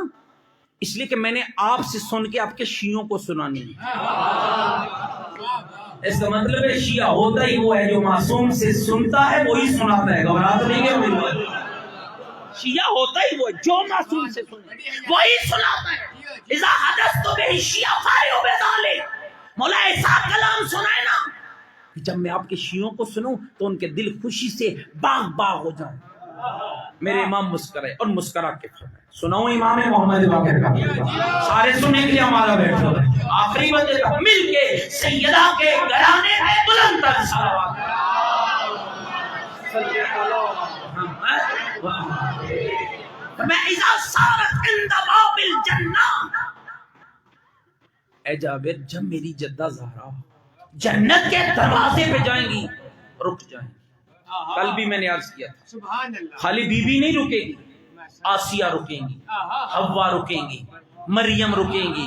اس لیے کہ میں نے آپ سے سن کے آپ کے شیعوں کو سنانی ہے. اس کا مطلب ہے شیعہ ہوتا ہی وہ ہے جو معصوم سے سنتا ہے وہی سناتا ہے. گھبرا تو نہیں گیا؟ شیعہ ہوتا ہی وہ ہے جو معصوم سے سنے وہی سناتا ہے. اذا حدثت به الشیعہ فارغ بذلک. مولا ایسا کلام سنائے نا کہ جب میں آپ کے شیعوں کو سنوں تو ان کے دل خوشی سے باغ باغ ہو جائیں. میرے امام مسکرائے اور مسکرا کے فرمائے. سناؤں امام محمد باقر کا؟ سارے سننے کے لیے ہمارا بیٹھو ہے. آخری بندے تک مل کے سیدہ کے گھرانے میں بلند تر صلوات. میں اذا صارت عند باب الجنہ. اے جابر جب میری جدہ زہرا جنت کے دروازے پہ جائیں گی رک جائیں گی. کل بھی میں نے عرض کیا تھا سبحان اللہ. خالی بی بی نہیں رکے گی، آسیہ رکیں گی، حوا رکیں گی، مریم رکیں گی،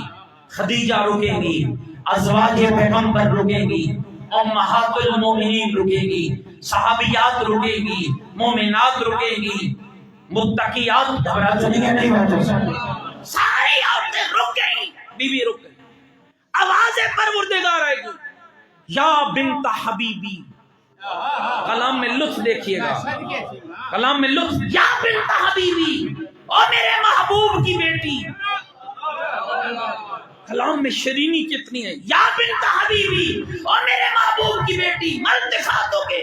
خدیجہ رکیں گی، ازواج پیغمبر رکیں گی، امہات المومنین رکیں گی، صحابیات رکیں گی، مومنات رکیں گی، متقیات. گھبرا تو نہیں گیا میری باتوں سے؟ ساری عورتیں رک گئی، بی بی رک گئی. آواز پروردگار آئے گی یا بنت حبیبی. کلام میں لطف دیکھیے گا، کلام میں لطف. یا بنت حبیبی، او میرے محبوب کی بیٹی. کلام میں شرینی کتنی ہے. یا بنت حبیبی، او میرے محبوب کی بیٹی. ملتفاتوں کے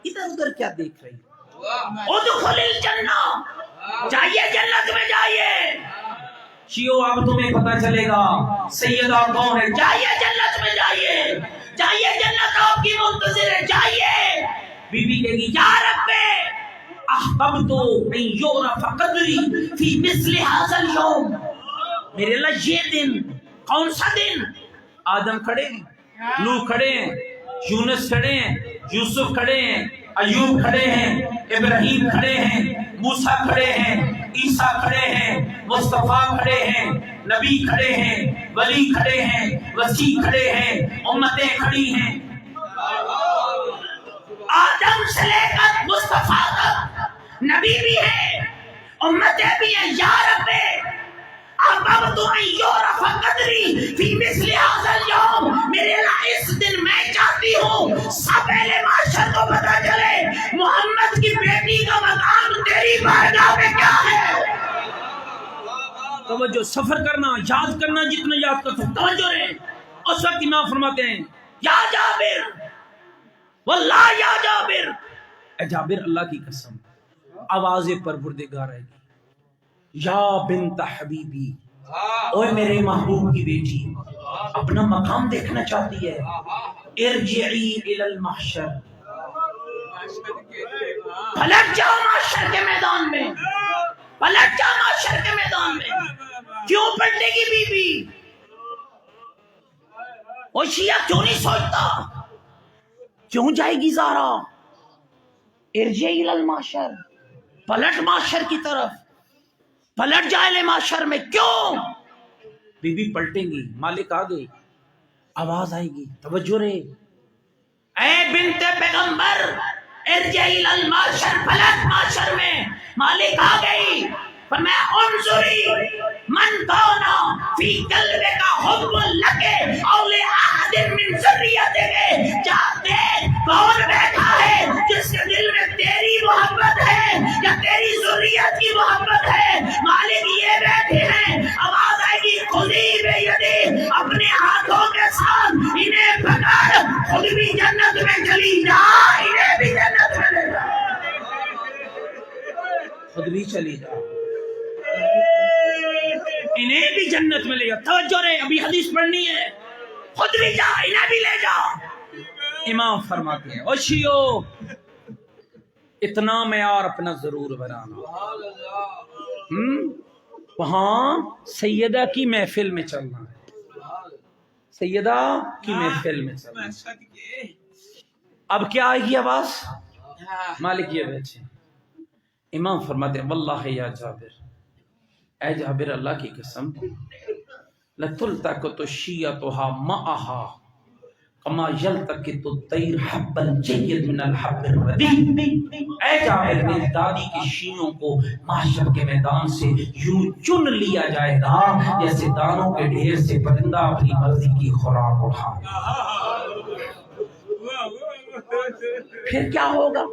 ادھر ادھر کیا دیکھ رہی؟ ادخل الجنہ، جائیے جنت میں جائیے. شیعو اب تمہیں پتہ چلے گا سیدہ کون ہے. جائیے جنت میں جائیے، جائیے جنت آپ کی منتظر ہے. جائیے. بی بی کہے گی یا رب احببت ان یعرف قدری فی مثل ھذا اليوم. میرے اللہ یہ دن کون سا دن؟ آدم کھڑے ہیں، نوح کھڑے ہیں، یونس کھڑے ہیں، یوسف کھڑے ہیں، ایوب کھڑے ہیں، ابراہیم کھڑے ہیں، موسیٰ کھڑے ہیں، عیسیٰ کھڑے ہیں، مصطفیٰ کھڑے ہیں، نبی کھڑے ہیں، ولی کھڑے ہیں، وسیع کھڑے ہیں، امتیں کھڑی ہیں. آدم سے لے کر مصطفیٰ تک نبی بھی ہے، امتیں بھی ہیں. یا رب احببت ان یعرف قدری فی مثل ھذا اليوم. میرے اللہ اس دن میں چاہتی ہوں سب اہل معاشر کو پتہ چلے محمد کی بیٹی کا مقام تیری بارگاہ میں کیا ہے. توجہ، سفر کرنا، یاد کرنا جتنا یاد کر سکتے. توجہ رہے. اس وقت امام فرماتے ہیں یا جابر واللہ یا جابر. اے جابر اللہ کی قسم آواز پروردگار آئے گی یا بنت حبیبی، اوے میرے محبوب کی بیٹی اپنا مقام دیکھنا چاہتی ہے. ارجعی الی المحشر، پلٹ جاؤ معاشر کے میدان میں، پلٹ جاؤ معاشر کے میدان میں. کیوں پلٹے گی بی بی؟ وہ شیعہ کیوں نہیں سوچتا؟ کیوں جائے گی زہرا؟ ارجعی الی المحشر، پلٹ معاشر کی طرف، پلٹ جائے معاشر میں. کیوں؟ بی بی پلٹیں گی، مالک آ گئی، آواز آئے گی. توجہ رہے. اے بنت پیغمبر ارجعی الی المحشر، پلٹ معاشر میں. مالک آ گئی. فرمایا انظری من کانا فی قلبک حب لک او لاحد من ذریتک. جا دیکھ کون بیٹھا ہے جس کے دل میں تیری محبت ہے یا تیری ذریت کی محبت ہے. مالک یہ بیٹھے ہیں. آواز آئے گی خودی بیدی، اپنے ہاتھوں کے ساتھ انہیں پکڑ، خود بھی جنت میں چلی جا، انہیں بھی جنت میں لے جا. خود بھی چلی جا، انہیں بھی جنت میں لے جا. توجہ رہے، ابھی حدیث پڑھنی ہے. خود بھی جا، انہیں بھی لے جا. امام فرماتے ہیں او شیعو اتنا معیار اپنا ضرور بنانا. وہاں سیدہ کی محفل میں چلنا ہے، سیدہ کی محفل میں چلنا ہے. اب کیا آئے گی آواز؟ مالک یہ بیٹھے. امام فرماتے ہیں واللہ یا جابر، اے جابر اللہ کی قسم، لَتُلْتَقَطُ الشِّيَّةُهَا مَعَهَا کما یلتقط الطیر حب الجید من الحب الردی، اے جابر میری دادی کے شیوں کو محشر کے میدان سے یوں چن لیا جائے گا جیسے دانوں کے ڈھیر سے پرندہ اپنی مرضی کی خوراک اٹھا۔ پھر کیا ہوگا؟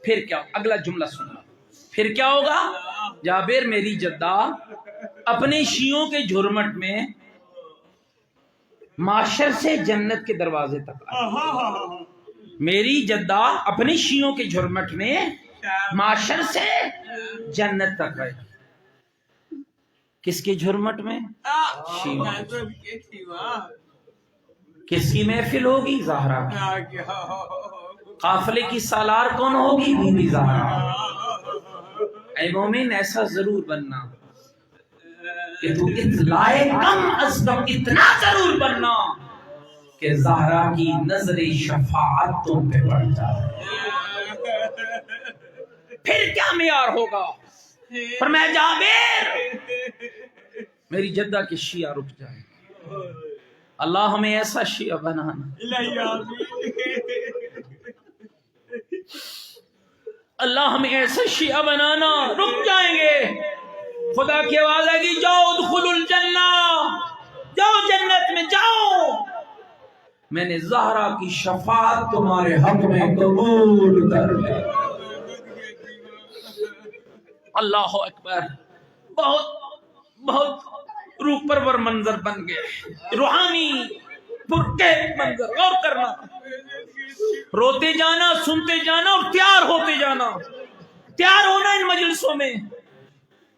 پھر کیا؟ اگلا جملہ سننا، پھر کیا ہوگا؟ جابر میری جدہ اپنے شیوں کے جھرمٹ میں معاشر سے جنت کے دروازے تک آئی۔ میری جدہ اپنی شیوں کے جھرمٹ میں معاشر سے جنت تک آئی۔ کس کے جھرمٹ میں؟ شیوں۔ کس کی محفل ہوگی؟ زہرا کی۔ قافلے کی سالار کون ہوگی؟ بی بی زہرا۔ اے مومن ایسا ضرور بننا کہ تو اطلاع کم از کم اتنا ضرور بننا کہ زہرا کی نظر شفاعت تم پہ پڑ جائے۔ پھر کیا معیار ہوگا؟ فرمایا جابر میری جدہ کی شیعہ رک جائے۔ اللہ ہمیں ایسا شیعہ بنانا، اللہ ہمیں ایسا شیعہ بنانا، رک جائیں گے۔ خدا کی آواز ہے کہ جاؤ ادخلوا الجنہ، جاؤ جنت میں جاؤ، میں نے زہرا کی شفاعت تمہارے حق میں قبول کر لی۔ اللہ اکبر، بہت روح پرور منظر بن گئے، روحانی پرکیف منظر۔ غور کرنا، روتے جانا، سنتے جانا اور تیار ہوتے جانا، تیار ہونا ان مجلسوں میں۔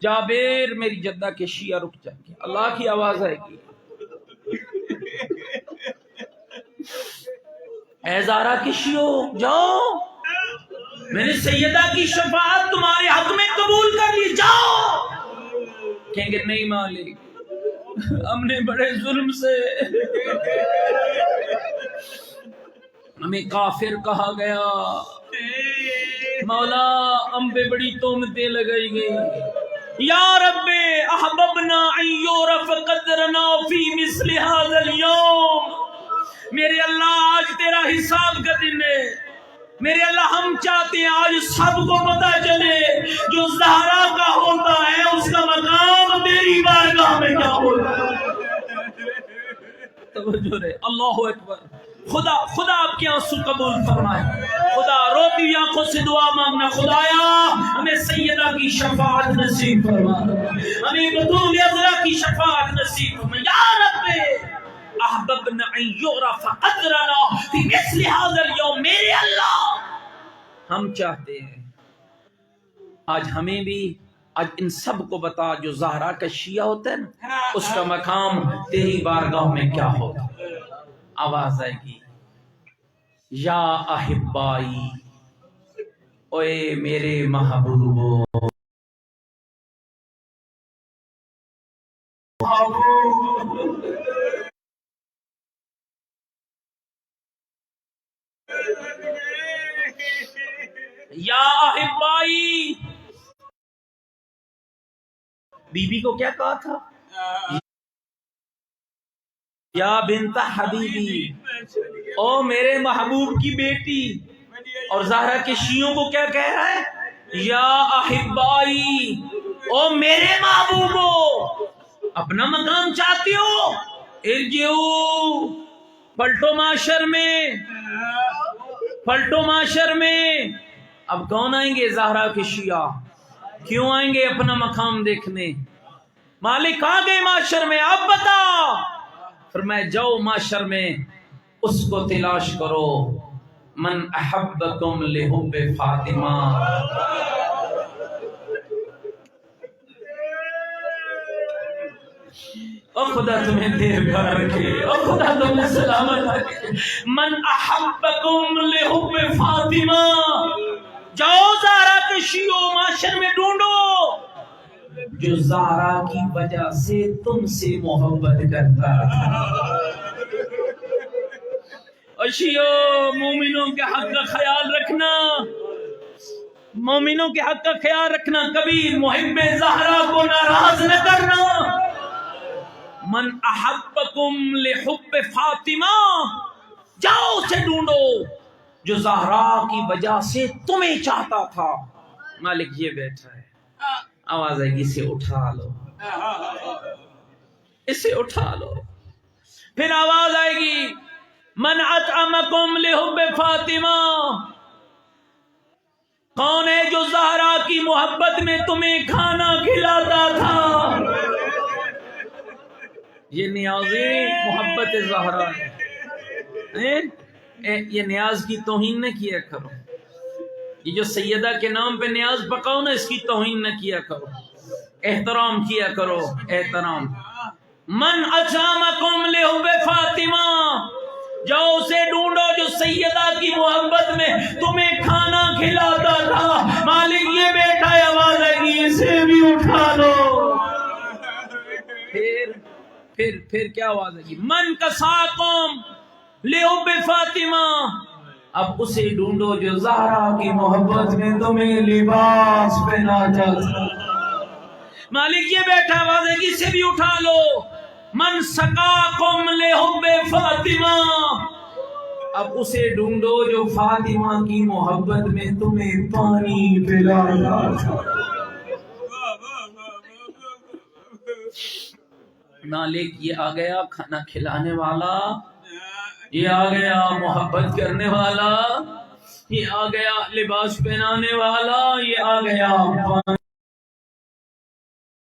جابر میری جدہ کے شیعہ رک جائیں گے، اللہ کی آواز آئے گی، اے زہرا کی شیعوں جاؤ، میں نے سیدہ کی شفاعت تمہارے حق میں قبول کر لی، جاؤ۔ کہیں گے نہیں مالک، ہم نے بڑے ظلم سے ہمیں کافر کہا گیا، مولا ہم پہ بڑی تہمتیں لگائی گئی۔ یا رب احببنا ان یعرف قدرنا فی مثل هذا اليوم، میرے اللہ آج تیرا حساب کا دن ہے، میرے اللہ ہم چاہتے ہیں آج سب کو پتہ چلے جو زہرا کا ہوتا ہے اس کا مقام تیری بارگاہ میں کیا ہوتا ہے۔ توجہ رہے، اللہ اکبر۔ خدا آپ کے آنسو قبول فرمائے، خدا روتی آنکھوں سے دعا مانگنا، خدایا ہمیں سیدہ کی شفاعت نصیب فرما، ہمیں بطول عذرا کی شفاعت نصیب فرما۔ یا رب احببنا ان یعرف قدرنا فی مثل هذا اليوم، میرے اللہ ہم چاہتے ہیں آج ہمیں بھی، آج ان سب کو بتا جو زہرا کا شیعہ ہوتا ہے نا اس کا مقام تیری بارگاہ میں کیا ہوگا۔ آواز آئے گی، یا احبائی، اوے میرے محبوبو، یا احبائی، بی بی کو کیا کہا تھا؟ یا بنت حبیبی، او میرے محبوب کی بیٹی۔ اور زہرا کے شیعوں کو کیا کہہ رہا ہے؟ یا احبائی، او میرے محبوبو، اپنا مقام چاہتے ہو؟ ارجعو، پلٹو معاشر میں، پلٹو معاشر میں۔ اب کون آئیں گے؟ زہرا کے شیعہ۔ کیوں آئیں گے؟ اپنا مقام دیکھنے۔ مالک آ گئے معاشر میں، اب بتا۔ فرمایا جاؤ معاشر میں اس کو تلاش کرو، من احبکم لحب فاطمہ۔ او خدا تمہیں دیر کر رکھے، او خدا تمہیں سلامت رکھے۔ من احبکم لحب فاطمہ، جاؤ زہرا کے شیعوں معاشر میں ڈھونڈو جو زہرا کی وجہ سے تم سے محبت کرتا ہے۔ اشیو مومنوں کے حق کا خیال رکھنا، مومنوں کے حق کا خیال رکھنا، کبھی محب زہرا کو ناراض نہ کرنا۔ من احبکم لحب فاطمہ، جاؤ اسے ڈھونڈو جو زہرا کی وجہ سے تمہیں چاہتا تھا. مالک یہ بیٹھا ہے, آواز آئے گی اسے اٹھا لو, اسے اٹھا لو. پھر آواز آئے گی من اطعمکم لحب فاطمہ, کون ہے جو زہرا کی محبت میں تمہیں کھانا کھلاتا تھا. یہ نیازی محبت زہرا ہے. یہ نیاز کی توہین نہ کیا کرو. یہ جو سیدہ کے نام پہ نیاز پکاؤ نا, اس کی توہین نہ کیا کرو, احترام کیا کرو, احترام. من اطعمکم لحب فاطمہ, جاؤ اسے ڈھونڈو جو سیدہ کی محبت میں تمہیں کھانا کھلاتا تھا. مالک یہ بیٹھا ہے, آواز آئے گی اسے بھی اٹھا لو. پھر کیا آواز آئے گی من کساکم لحب فاطمہ, اب اسے ڈھونڈو جو زہرا کی محبت میں تمہیں لباس پہناتا تھا. مالک یہ بیٹھا, آواز آئے گی اسے بھی اٹھا لو. من سقاکم لحب فاطمہ, اب اسے ڈھونڈو جو فاطمہ کی محبت میں تمہیں پانی پلاتا تھا. مالک یہ آ گیا کھانا کھلانے والا, یہ آ گیا محبت کرنے والا, یہ آ گیا لباس پہنانے والا, یہ آ گیا.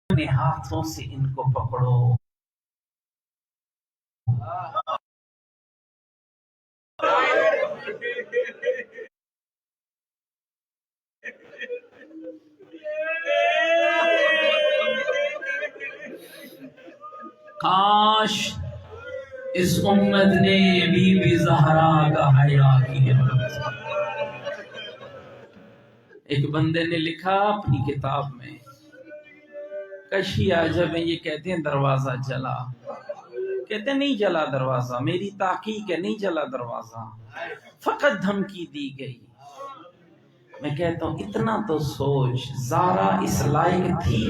اپنے ہاتھوں سے ان کو پکڑو. کاش اس امت نے بی بی زہرا کا حیا کیا. ایک بندے نے لکھا اپنی کتاب میں, کشی عجب ہے, یہ کہتے ہیں دروازہ جلا, کہتے ہیں نہیں جلا دروازہ, میری تحقیق ہے نہیں جلا دروازہ, فقط دھمکی دی گئی. میں کہتا ہوں اتنا تو سوچ, زہرا اس لائق تھی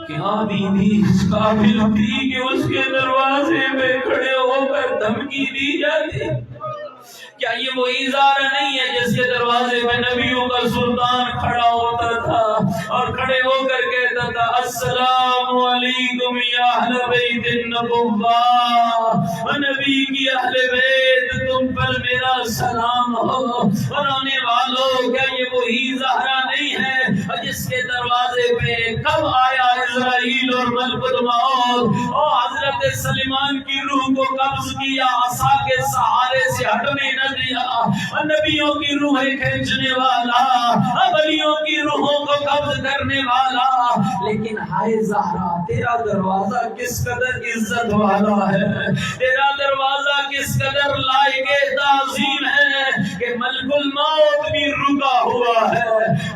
کیا بی بی اس قابل تھی کہ اس کے دروازے میں کھڑے ہو کر دھمکی دی جاتی؟ کیا یہ وہی زہرا نہیں ہے جس کے دروازے میں نبیوں کا سلطان کھڑا ہوتا تھا اور کھڑے ہو کر کہتا تھا السلام علیکم یا اہل بیت النبوہ, نبی کی اہل بیت تم پر میرا سلام ہو. بنانے والوں کیا یہ وہی زہرا نہیں ہے جس کے دروازے پہ کب آیا اسرائیل اور ملک الموت اور حضرت سلیمان کی روح کو قبض کیا, عصا کے سہارے سے ہٹنے نہ دیا, نبیوں کی روحیں کھینچنے والا, ولیوں کی روحوں کو قبض کرنے والا. لیکن ہائے زہرا تیرا دروازہ کس قدر عزت والا ہے, تیرا دروازہ کس قدر لائق تعظیم ہے کہ ملک الموت بھی رکا ہوا ہے,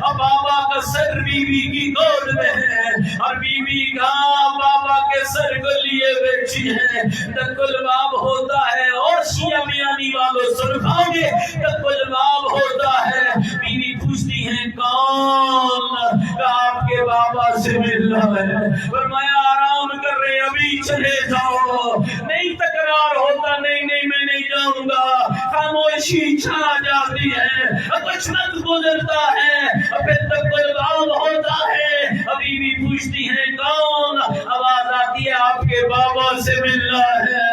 اب بابا کا سر بی بی کی گود میں ہے اور بی بی کا بابا کے سر کو لیے بیٹھی ہے. تک الباب ہوتا ہے اور شیعہ بیانی والوں سرکھاؤ گے, تک الباب ہوتا ہے. بی بی پوچھتی ہیں کون, آپ کے بابا سے ملنا ہے. فرمایا آرام کر رہے ابھی چلے جاؤ. نہیں تکرار ہوتا, نہیں میں نہیں جاؤں گا. خاموشی چھا جاتی ہے, کچھ وقت گزرتا ہے, پھر تک الباب ہوتا ہے. ابھی بھی پوچھتی ہیں کون, آواز آتی ہے آپ کے بابا سے ملنا ہے.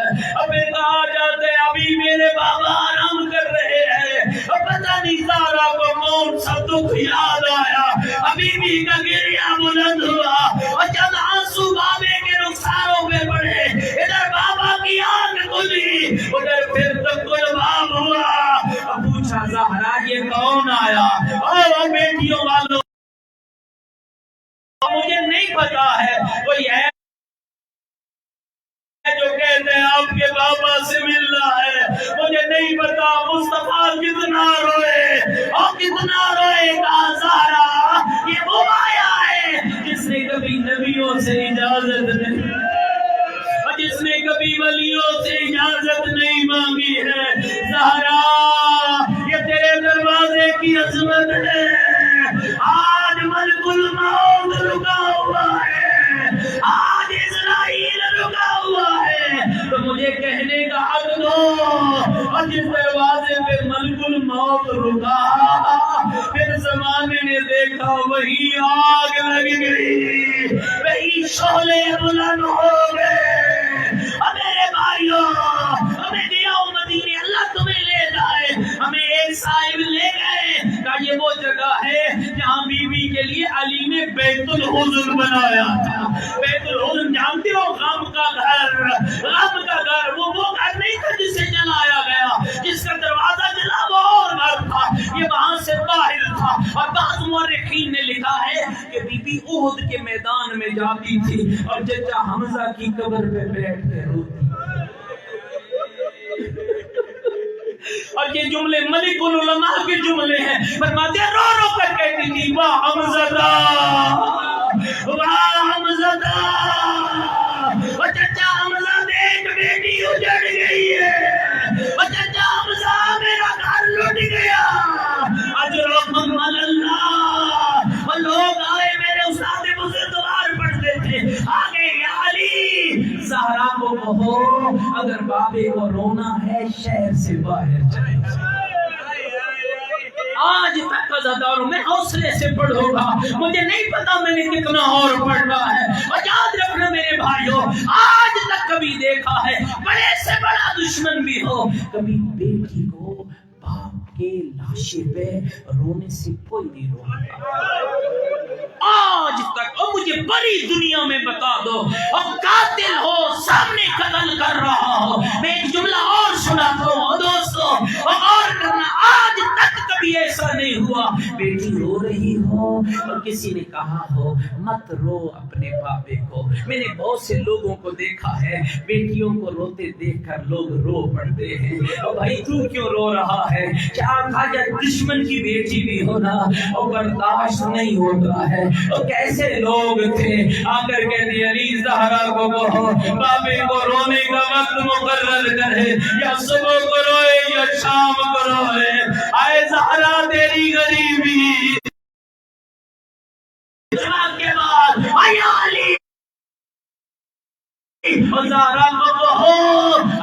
ابھی کہا جاتا ہے ابھی میرے بابا آرام کر رہے ہیں. پتہ نہیں زہرا کو کون سا دکھ یاد آیا, ابھی بھی کا گریہ بلند ہوا اور جب آنسو بابے کے رخساروں میں پڑے, ادھر بابا کی آنکھ کھلی, ادھر پھر تک الباب ہوا. پوچھا زہرا یہ کون آیا؟ اور بیٹیوں والوں مجھے نہیں پتا ہے, کوئی ہے جو کہتے ہیں آپ کے بابا سے ملنا ہے. مجھے نہیں پتا مصطفیٰ کتنا روئے اور کتنا روئے گا. زہرا یہ وہ آیا ہے جس نے کبھی نبیوں سے اجازت نہیں, جس نے کبھی ولیوں سے اجازت نہیں مانگی ہے. زہرا یہ تیرے دروازے کی عظمت ہے. آج ملک الموت رکا ہوا ہے, آج اسرائیل دیکھا وہی آگ لگ گئی، وہی شعلے بلند ہو گئے۔ میرے بھائیوں، ہمیں گیا مدینے، اللہ تمہیں لے جائے، ہمیں ایک صاحب لے گئے کہ یہ وہ جگہ ہے جہاں بی بی کے لیے علی نے بیت الحزن بنایا تھا۔ بیت الحزن جانتے ہو، غم کا گھر، غم کا گھر، وہ گھر نہیں تھا جسے جلایا گیا، جس کا دروازہ جلا وہ اور گھر تھا، یہ وہاں سے باہر تھا۔ اور بعض مورخین نے لکھا ہے کہ بی بی احد کے میدان میں جاتی تھی اور چچا حمزہ کی قبر پہ بیٹھ کے روتی، اور یہ جملے ملک العلماء کے جملے ہیں، فرماتے ہیں رو رو کر کہتی تھی واہ حمزہ، واہ حمزہ، وہ چچا حمزہ دیکھ بیٹی اجڑ گئی ہے، وہ چچا حمزہ میرا گھر لٹ گیا، اجرکم اللہ۔ وہ لوگ آئے، میرے استاد بزرگوار پڑھتے تھے، آگے یا علی زہرا کو کہو اگر بابے کو رونا ہے شہر سے باہر چلے جائے۔ آج تک عزاداروں میں حوصلے سے پڑھو گا، مجھے نہیں پتا میں نے کتنا اور پڑھنا ہے، اور یاد رکھنا میرے بھائیوں، آج تک کبھی دیکھا ہے بڑے سے بڑا دشمن بھی ہو، کبھی بیٹی کو باپ کے لاشے پہ رونے سے کوئی نہیں روتا آج تک۔ اور مجھے بڑی دنیا میں بتا دو، اور قاتل ہو سامنے قتل کر رہا ہو، میں ایک جملہ اور سناتا ہوں دوستو، اور کرنا، آج تک کبھی ایسا نہیں ہوا بیٹی رو رہی ہو اور کسی نے کہا ہو مت رو اپنے بابے کو۔ میں نے بہت سے لوگوں کو دیکھا ہے، بیٹیوں کو روتے دیکھ کر لوگ رو پڑتے ہیں، اور بھائی تو کیوں رو رہا ہے؟ کیا تھا جب دشمن کی بیٹی بھی ہونا اور برداشت نہیں ہوتا ہے؟ اور کیسے لوگ تھے، آ کر کہتے علی زہرا کو کہو بابے کو رونے کا وقت مقرر کرے، یا صبح کو روئے یا شام کو روئے، آئے زہرا تیری غریبی کے بعد آیا علی زہرا کو کہو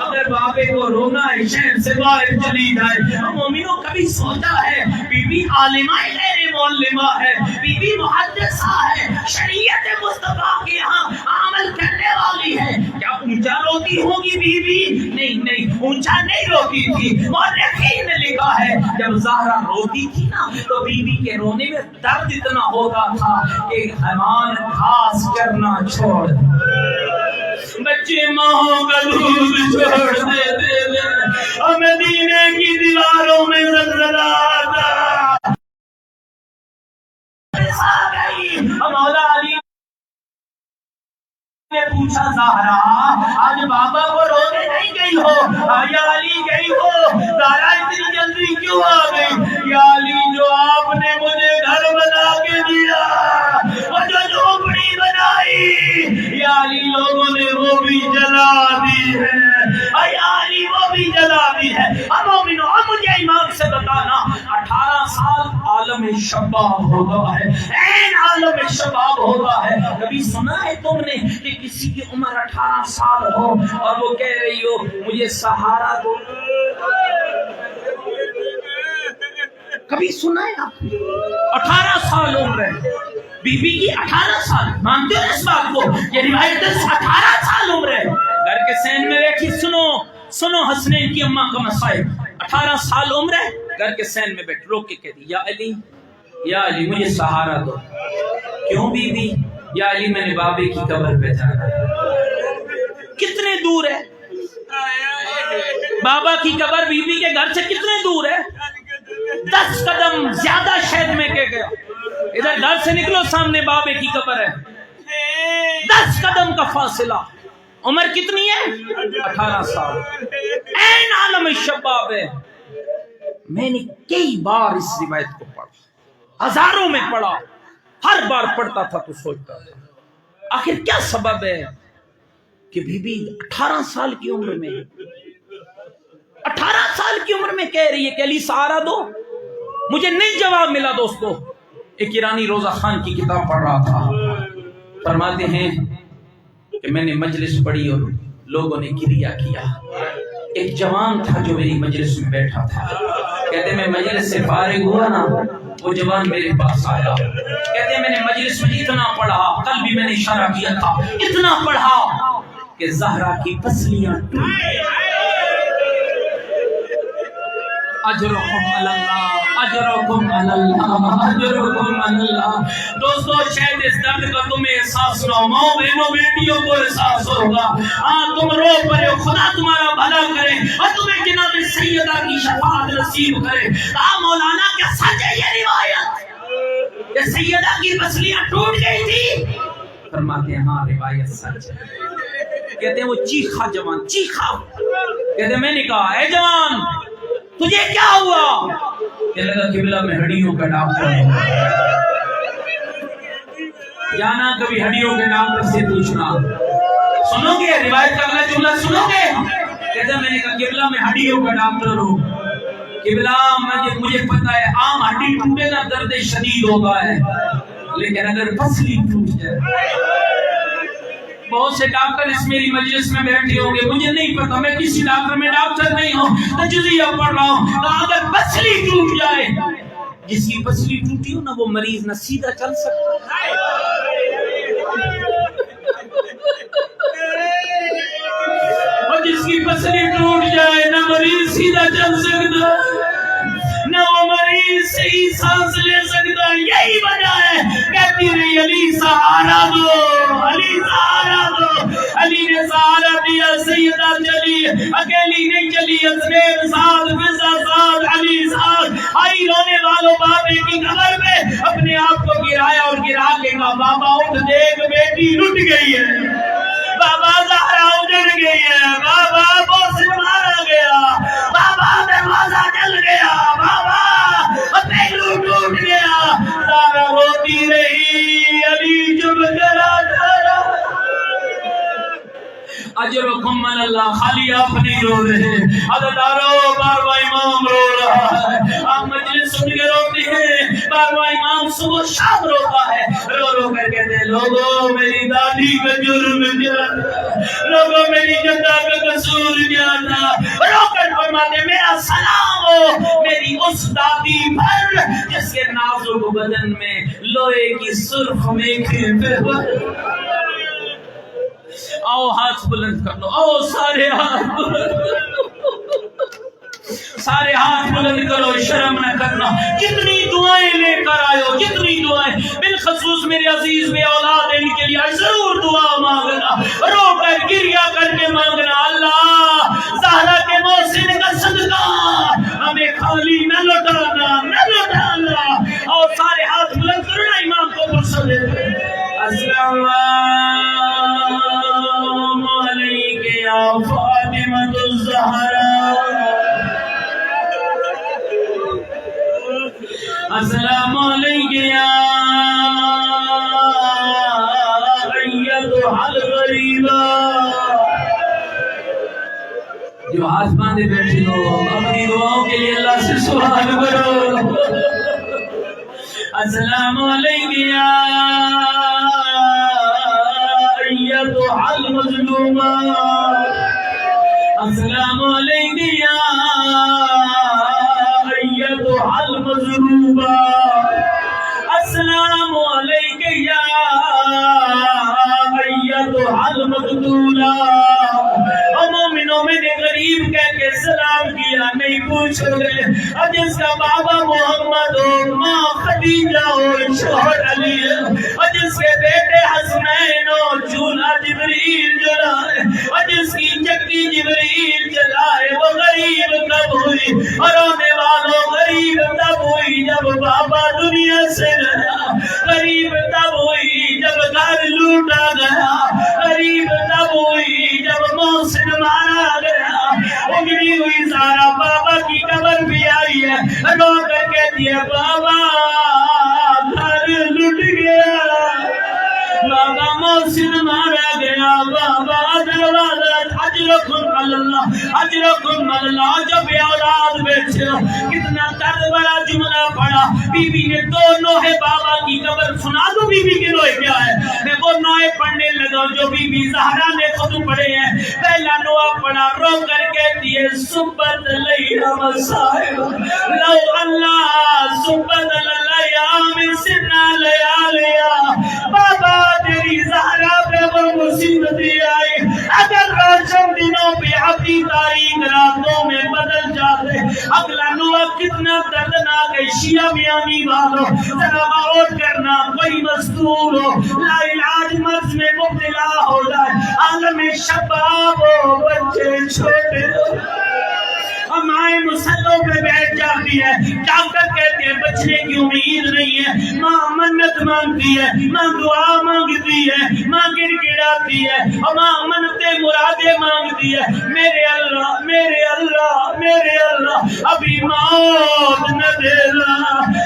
اگر بابے کو رونا ہے شہر سے باہر چلی جائے۔ مومنوں کبھی سوچا ہے بی بی عالمہ غیر معلمہ ہے، بی بی محدثہ ہے، شریعت مصطفیٰ کے یہاں عمل کرنے والی ہے، کیا اونچا روتی ہوگی بی بی؟ نہیں، اونچا نہیں روتی تھی۔ مورخین نے لکھا ہے جب زہرا روتی تھی نا تو بی بی کے رونے میں درد اتنا ہوتا تھا کہ حیوان گھاس چرنا چھوڑ، بچے ماں کا دودھ چھوڑ دیتے تھے، اور مدینے کی دیواروں میں زلزلہ آتا۔ مولا علی نے پوچھا زہرا آج بابا کو رونے نہیں گئی ہو؟ یا علی گئی ہو، زہرا اتنی جلدی کیوں آ گئی؟ یا علی جو آپ نے مجھے گھر بنا کے دیا، وہ جو جھوپڑی بنائی، یا علی لوگوں نے وہ بھی جلا دی ہے، یا علی وہ بھی جلا دی ہے۔ اب مومنو، اب مجھے امام سے بتانا، 18 سال عالم شباب ہوتا ہے، این عالم شباب ہوتا ہے۔ کبھی سنا ہے تم نے کہ کسی کی عمر 18 سال ہو اور وہ کہہ رہی ہو مجھے سہارا دو؟ کبھی سنا ہے آپ؟ 18 سال عمر ہے بی بی کی، 18 سال، مانتے ہو اس بات کو؟ یہ روایت 18 سال عمر ہے، گھر کے سین میں بیٹھی، سنو حسنین کی اماں کا مسائل، 18 سال عمر ہے، گھر کے سین میں بیٹھ، روک کے کہہ دی یا علی مجھے سہارا دو۔ کیوں بی بی؟ یا علی میں نے بابے کی قبر پہ جانا ہے۔ کتنے دور ہے بابا کی قبر بی بی کے گھر سے؟ کتنے دور ہے؟ 10 قدم زیادہ شہد میں کے گیا، ادھر گھر سے نکلو سامنے بابے کی قبر ہے، 10 قدم کا فاصلہ۔ عمر کتنی ہے؟ 18 سال، این عالم شباب ہے۔ میں نے کئی بار اس روایت کو پڑھا، ہزاروں میں پڑھا، ہر بار پڑھتا تھا تو سوچتا تھا آخر کیا سبب ہے کہ بی بی 18 سال کی عمر میں 18 سال کی عمر میں کہہ رہی ہے کہ علی سہارا دو؟ مجھے نہیں جواب ملا دوستو۔ ایک ایرانی روزہ خان کی کتاب پڑھ رہا تھا، فرماتے ہیں کہ میں نے مجلس پڑھی اور لوگوں نے گریہ کیا، ایک جوان تھا جو میری مجلس میں بیٹھا تھا، کہتے میں مجلس سے فارغ ہوا نا وہ جوان میرے پاس آیا، کہتے ہیں میں نے مجلس میں اتنا پڑھا، کل بھی میں نے اشارہ کیا تھا، اتنا پڑھا کہ زہرا کی پسلیاں ٹوٹ گئیں۔ اجرکم اللہ، اجرکم اللہ، اجرکم اللہ۔ دوستو شاید اس درد کا تمہیں احساس نہ ہو، ماں بہنوں بیٹیوں کو احساس ہوگا۔ ہاں تم رو پڑے ہو، خدا تمہارا بھلا کرے اور تمہیں جناب سیدہ کی شفاعت نصیب کرے۔ کہا مولانا کیا سچ ہے یہ روایت کہ سیدہ کی پسلیاں ٹوٹ گئی تھی؟ فرماتے ہیں ہاں روایت سچ ہے۔ کہتے ہیں وہ چیخا جوان، چیخا، کہتے ہیں میں نے کہا اے جوان تجھے کیا ہوا؟ کہ لگا قبلہ میں ہڈیوں کا ڈاکٹر ہوں، جانا کبھی ہڈیوں کے ڈاکٹر سے پوچھنا۔ سنو گے روایت کا اگلا جملہ سنو گے؟ کہتا میں نے کہا قبلہ میں ہڈیوں کا ڈاکٹر ہوں، قبلہ مجھے پتا ہے عام ہڈی ٹوٹے نہ درد شدید ہوتا ہے، لیکن اگر پسلی ٹوٹ جائے، بہت سے ڈاکٹر اس میری مجلس میں بیٹھے ہوں گے، مجھے نہیں پتا، میں کسی ڈاکٹر میں ڈاکٹر نہیں ہوں، تجزیہ پڑھ رہا ہوں، اگر پسلی ٹوٹ جائے، جس کی پسلی ٹوٹی ہو نا وہ مریض نہ سیدھا چل سکتا، اور جس کی پسلی ٹوٹ جائے نہ مریض سیدھا چل سکتا، نہ وہ مریض صحیح سانس لے سکتا۔ یہی وجہ ہے کہتی رہی علی سہارا دو، علی سہارا دو۔ علی نے سہارا دیا، سیدہ چلی، اکیلی نہیں چلی، اسمیر ساتھ، فضا ساتھ، علی ساتھ۔ آئی رونے والوں بابے کی قبر میں اپنے آپ کو گرایا اور گرا کے کہا بابا اٹھ دیکھ بیٹی لٹ گئی ہے، بابا زہرا اجڑ گئی ہے، بابا محسن مارا گیا، بابا دروازہ جل گیا، بابا پہلو ٹوٹ گیا۔ زہرا روتی رہی، علی چپ کرا کرا۔ اجرکم اللہ، خالی آپ نہیں رو رہے، عددارو بارواں امام رو رہا ہے، آپ مجلس سن کے روتے ہیں، بارواں امام صبح شام روتا ہے، رو رو کر کہتے ہیں لوگوں میری دادی کا جرم کیا تھا، لوگوں میری جدہ کا قصور کیا تھا، رو کر فرماتے میرا سلام ہو میری اس دادی پر جس کے نازک بدن میں لوہے کی سرخ میخیں پہ۔ آؤ ہاتھ بلند کر لو، آؤ سارے ہاتھ بلند سارے ہاتھ بلند کرو، شرم نہ کرنا۔ جتنی دعائیں لے کر آئے ہو، جتنی دعائیں، بالخصوص میرے عزیز بے اولاد ان کے لیے ضرور دعا مانگنا، رو کر گریا کر کے مانگنا، اللہ زہرا کے محسن کا صدقہ ہمیں خالی نہ لوٹانا، نہ لوٹانا۔ اور سارے ہاتھ بلند کرنا، امام کو پرسل دیتے السلام علیکم یا فاطمۃ الزہرا، السلام علیکم یا ایتھا الغریبہ۔ جو ہاتھ باندھے بیٹھے ہو اپنی دعاؤں کے لیے اللہ سے سوال کرو۔ السلام علیکم یا ایتھا المظلومہ، السلام علیکم یا ایتھا المظلومہ، السلام علیکم یا ایتھا المقتولہ۔ مومنوں میں نے غریب کہہ کے سلام کیا، نہیں پوچھو گے، اور جس کا بابا محمد ہو، ماں خدیجہ ہو، شوہر علی ہے، اور جس کے بیٹے حسنین ہو، چولہا جبریل جلائے، اور جس کی چکی جبریل جلائے، وہ غریب کب ہوئی؟ اور رونے والوں غریب تب ہوئی جب بابا دنیا سے گیا، غریب تب ہوئی جب گھر لوٹا گیا، غریب تب ہوئی جب محسن مارا گیا۔ اگڑی ہوئی زہرا بابا کی قبر بھی آئی ہے، رو کر کہتی ہے بابا گھر لٹ گیا، بابا محسن مارا گیا، بابا دروازہ۔ اجرکم اللہ، اجرکم اللہ۔ جب اولاد بیٹھے ہو کتنا درد بڑا جملہ پڑا، بی بی نے دو نوحے بابا کی قبر سنا دو، بی بی کے نوحے کیا ہے، میں وہ نوحے پڑھنے لگا جو بی بی زہرا نے خود پڑھے ہیں۔ لانو اپنا رو کر کے دیے سبت لیا مسائب لو اللہ سبت لیام سنہ لیا بابا تیری زہرا پہ وہ مصیبت آئی اگر روشن دنوں پہ اپنی تاریخ راتوں میں بدل جاتے اگلا نوہ کتنا دردناک ہے شیعہ بیانی والو ذرا غور کرنا کوئی مستور ہو لا علاج مرض میں مبتلا ہو جائے عالم شباب ہو بچے چھوٹے ہو مائیں مسلوں پہ بیٹھ جاتی ہے ڈاکٹر کہتے ہیں بچنے کی امید نہیں ہے ماں منت مانگتی ہے ماں دعا مانگتی ہے ماں گر گراتی ہے اور ماں منتیں مرادیں مانگتی ہے میرے اللہ میرے اللہ میرے اللہ ابھی موت نہ دینا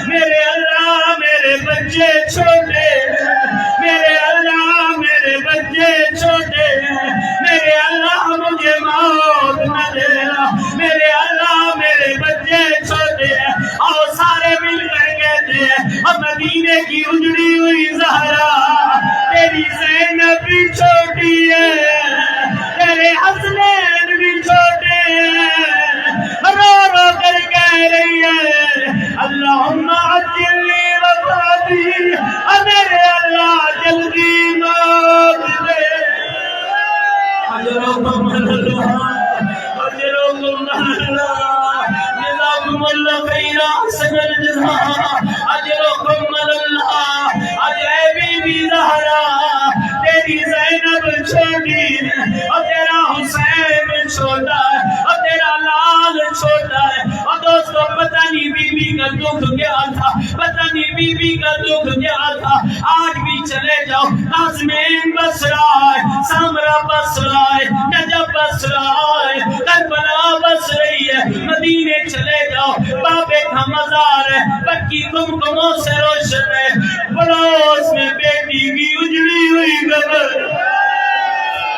میرے اللہ میرے بچے چھوٹے میرے اللہ میرے بچے چھوٹے میرے اللہ مجھے موت نہ دینا میرے اللہ میرے بچے چھوٹے ہیں اور سارے مل کر کہتے ہیں اور مدینے کی اجڑی ہوئی زہرا تیری زینب بھی چھوٹی ہے تیرے حسنین بھی چھوٹے ہیں رو رو کر کہہ رہی ہے اللہم عجل لی وفاتی میرے اللہ جلدی موت دے اجرکم اللہ اجرکم اللہ جزاکم اللہ خیرا حسن الجزاء اجرکم اللہ اے بی بی زہرا تیری زینب چھوٹی اور تیرا حسین چھوٹا ہے اور تیرا لال چھوٹا ہے اور دوستو پتہ نہیں بی بی کا دکھ کیا تھا پتہ نہیں بی بی کا دکھ کیا تھا آج بھی چلے جاؤ قاسمین بس رہا ہے سامرہ بس رہا ہے نجف بس رہا ہے کربلا بس رہی ہے مدینے چلے جاؤ بابے کا مزار ہے پکی کمکموں سے روشن ہے پڑوس میں بیٹی کی اجڑی ہوئی قبر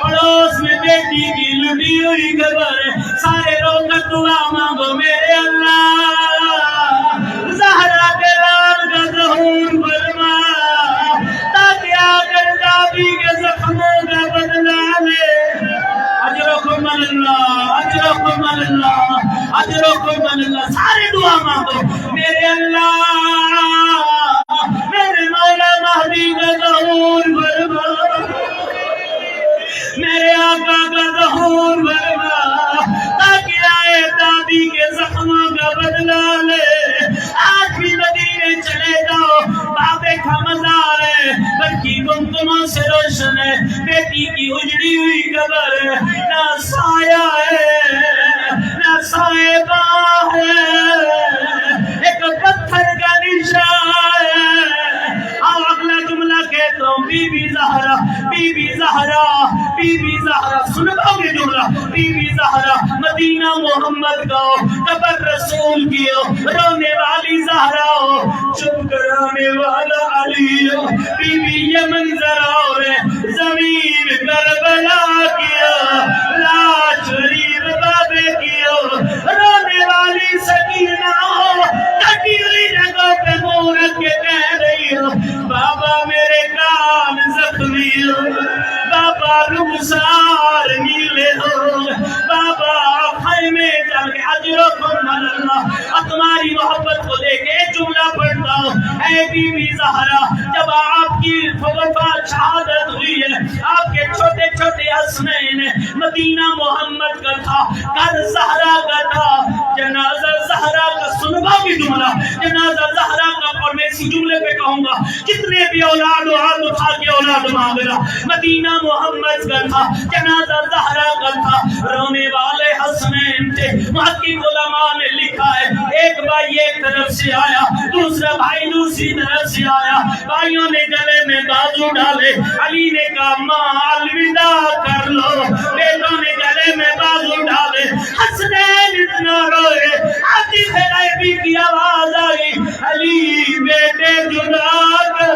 پڑوس میں بیٹی کی لٹی ہوئی قبر سارے رو کر دعا مانگو میرے اللہ زہرا کے لال کا ظہور فرما تاکہ آگر دابی کے زخموں کا بدلہ لے اجرکم اللہ اجرکم اللہ اجرکم اللہ سارے دعا مانگو میرے اللہ میرے مولا مہدی کا ظہور فرما میرے آقا کا ظہور فرما تاکہ آئے دادی کے زخموں کا بدلہ لے آج بھی مدینے چلے جاؤ بابے کا مزار ہے بلکی کمکموں سے روشن ہے بیٹی کی اجڑی ہوئی قبر ہے نہ سایہ ہے نہ صاحبہ ہے ایک پتھر کا نشان ہے اور اگلا جملہ کہتا ہوں بی بی زہرا بی بی زہرا بی بی زہرا سن پاؤ گے جملہ بی بی زہرا مدینہ محمد کا قبر رسول کی رونے والی زہرا چپ کرانے والا علی بی بی یہ منظر اور زمین کربلا کیا لاش شریف بابے کیا رونے والی سکینہ کٹی ہوئی جگہ پہ منہ رکھ کے کہہ رہی ہو بابا میرے کان زخمی ہو بابا رخسار نیلے ہو بابا خیمے چل کے اجرکم اللہ تمہاری محبت کو دے کے جملہ پڑھتا ہوں اے بی بی زہرا جب آپ کی وفات شہادت ہوئی ہے آپ کے چھوٹے چھوٹے حسنین مدینہ محمد کا تھا گھر زہرا کا تھا جنازہ زہرا کا سنبا بھی جملہ جنازہ زہرا کا اور میں اسی جملے پہ کہوں گا جتنے بھی اولاد و ہاتھ اٹھا کے اولاد مانگنا مدینہ محمد کا تھا جنازہ زہرا کا تھا رونے والے حسنین تھے محقق علماء نے لکھا ہے ایک بھائی ایک طرف سے آیا دوسرا بھائی دوسری طرف سے آیا بھائیوں نے گلے میں بازو ڈالے علی نے کہا ماں الوداع کر لو بیٹوں نے گلے میں بازو ڈالے حسنین اتنا روئے عاطف غیبی کی آواز آئی علی بیٹے جدا کر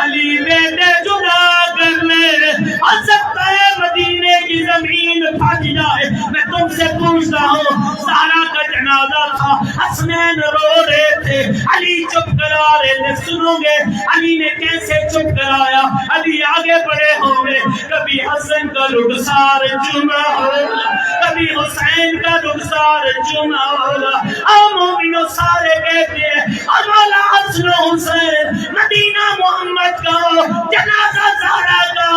علی بیٹے جدا کر لے اور سکتا ہے مدینے کی زمین پھٹ جائے میں تم سے پوچھتا ہوں زہرا کا جنازہ تھا حسنین رو رہے تھے علی چپ کرا رہے تھے سنو گے علی نے کیسے چپ کرایا علی آگے بڑے ہوں گے کبھی کبھی حسن کا رخسار چوما ہوگا، کبھی حسین کا رخسار چوما ہوگا۔ مومنوں سارے کہتے ہیں مولا حسن و حسین مدینہ محمد کا جنازہ زہرا کا،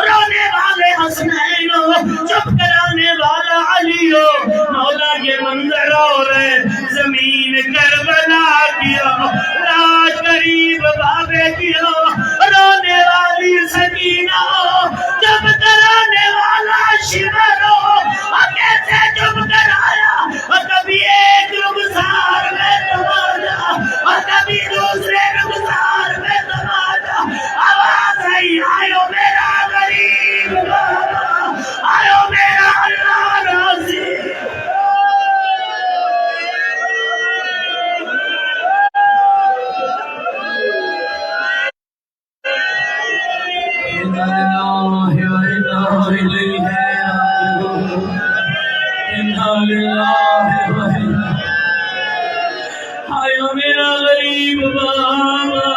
رونے والے حسنین چپ کرانے والا علی ہو۔ مولا یہ منظر اور ہے زمین کربلا کی، لاش قریب بابے کی، رونے والی سکینہ چپ کرانے والا شمر ہو۔ کیسے چپ کرایا؟ کبھی ایک رخسار میں تماشا اور کبھی دوسرے رخسار میں تماشا، آواز آئی آئیو میرا غریب بابا، آئیو میرا اللہ راضی۔ میرا غریب بابا،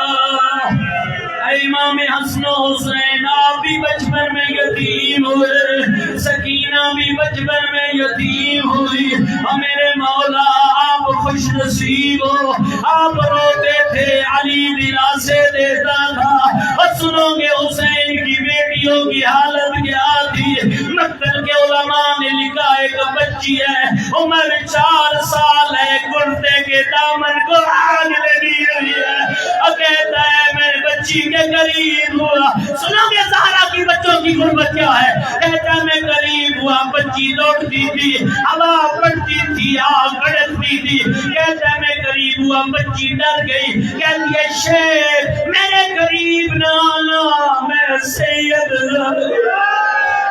امام حسن و حسین آپ بھی بچپن میں یتیم ہوئے، سکینہ بھی بچپن میں یتیم ہوئی، اور میرے مولا آپ خوش نصیب ہو، آپ روتے تھے علی دلاسے دیتا تھا۔ اور سنو گے حسین کی بیٹیوں کی حالت کیا تھی؟ مکتب کے علماء نے لکھا ایک بچی ہے عمر 4 سال ہے، کرتے کے دامن کو آگ لگی ہوئی ہے، اور کہتا ہے میں بچی کے قریب ہوا۔ سنو گے زہرا کی بچوں کی غربت کیا ہے؟ کہتا ہے میں قریب ہوا، بچی لوٹتی تھی، ہوا پڑتی تھی، آگ بڑھتی تھی، کہتا ہے میں قریب ہوا، بچی ڈر گئی، کہتی ہے شیخ میرے قریب نہ آنا، میں سید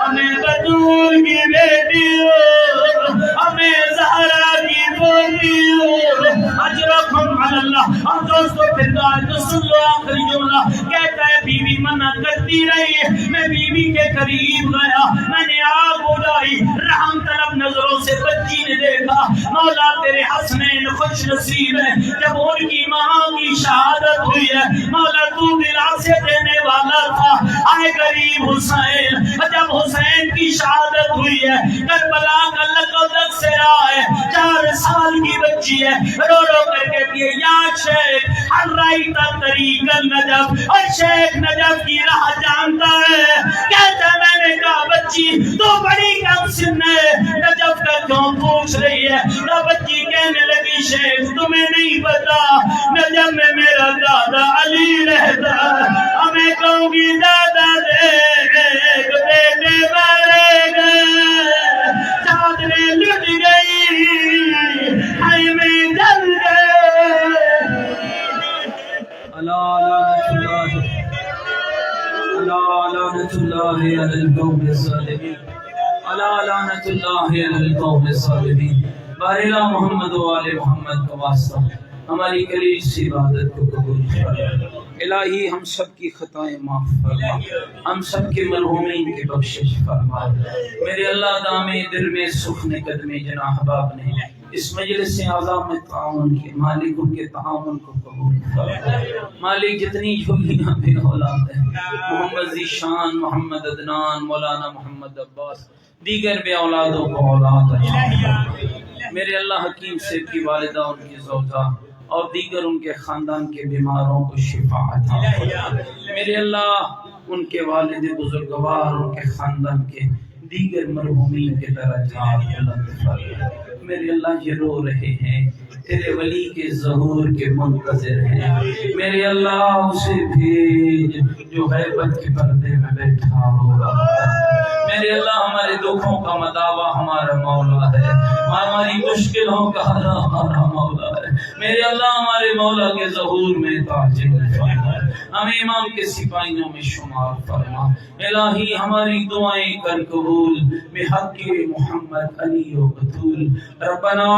ہمیں بطول کی بیٹی ہو، ہمیں زہرا کی پوتی ہو، اجرکم علی اللہ۔ اور دوستو پھر تو سن لو آخری جملہ، کہتا ہے بیوی منع کرتی رہی، میں بیوی کے قریب گیا، میں نے آگ اڑائی، رحم طلب نظروں سے بچی نے دیکھا، مولا تیرے حسنین خوش نصیب ہے، جب ان کی ماں کی شہادت ہوئی ہے، مولا تو دلاسے دینے والا تھا، آئے غریب حسین، جب حسین کی شہادت ہوئی ہے، کربلا کا لقب سے آئے، 4 سال کی بچی ہے، رو رو کر کہتی ہے یا شیخ حرائت طریق النجف، اور شیخ نجف کی راہ جانتا ہے؟ کہتا ہے میں نے کہا بچی تو بڑی کم سن ہے، نجف کا کیوں پوچھ رہی ہے؟ تو بچی کہنے لگی شیخ تمہیں نہیں پتا نجف میں میرا دادا علی رہتا، ہمیں کہوں گی دادا دیکھ بیٹے مارے گئے، چادریں لٹ گئی، خیمے جل گئے۔ اللہ لعنت اللہ علی القوم الظالمین، اللہ لعنت اللہ علی القوم الظالمین۔ بارئلہ محمد و آل محمد کا واسطہ ہماری قلیل سی عبادت کو قبول فرما۔ الہی ہم سب کی خطائیں معاف فرما، ہم سب کے مرحومین کی بخشش فرما۔ میرے اللہ دامِ دل میں سخن قدم جناح باب نے اس مجلس اعظم میں تعاون کے مالک ان کے تعاون کو قبول فرما۔ مالک جتنی جھولیاں بے اولاد ہیں، محمد ذیشان، محمد عدنان، مولانا محمد عباس، دیگر بے اولادوں کو اولاد عطا فرما۔ میرے اللہ حکیم صاحب کی والدہ، ان کی زوجہ اور دیگر ان کے خاندان کے بیماروں کو شفا عطا فرما۔ میرے اللہ ان کے والد بزرگوار، ان کے خاندان کے دیگر مرحومین کے درجات بلند فرما۔ میرے اللہ یہ رو رہے ہیں، تیرے ولی کے ظہور کے منتظر ہیں، میرے اللہ اسے بھیج جو غیبت کے پردے میں بیٹھا ہو رہا ہے۔ میرے اللہ ہمارے دکھوں کا مداوا ہمارا مولا ہے، ہماری مشکلوں کا حل ہمارا مولا ہے۔ میرے اللہ ہمارے مولا کے ظہور میں تاجر فرما، ہمیں امام کے سپاہیوں میں شمار فرما۔ الہی ہماری دعائیں کر قبول بحق محمد علی و بطول۔ ربنا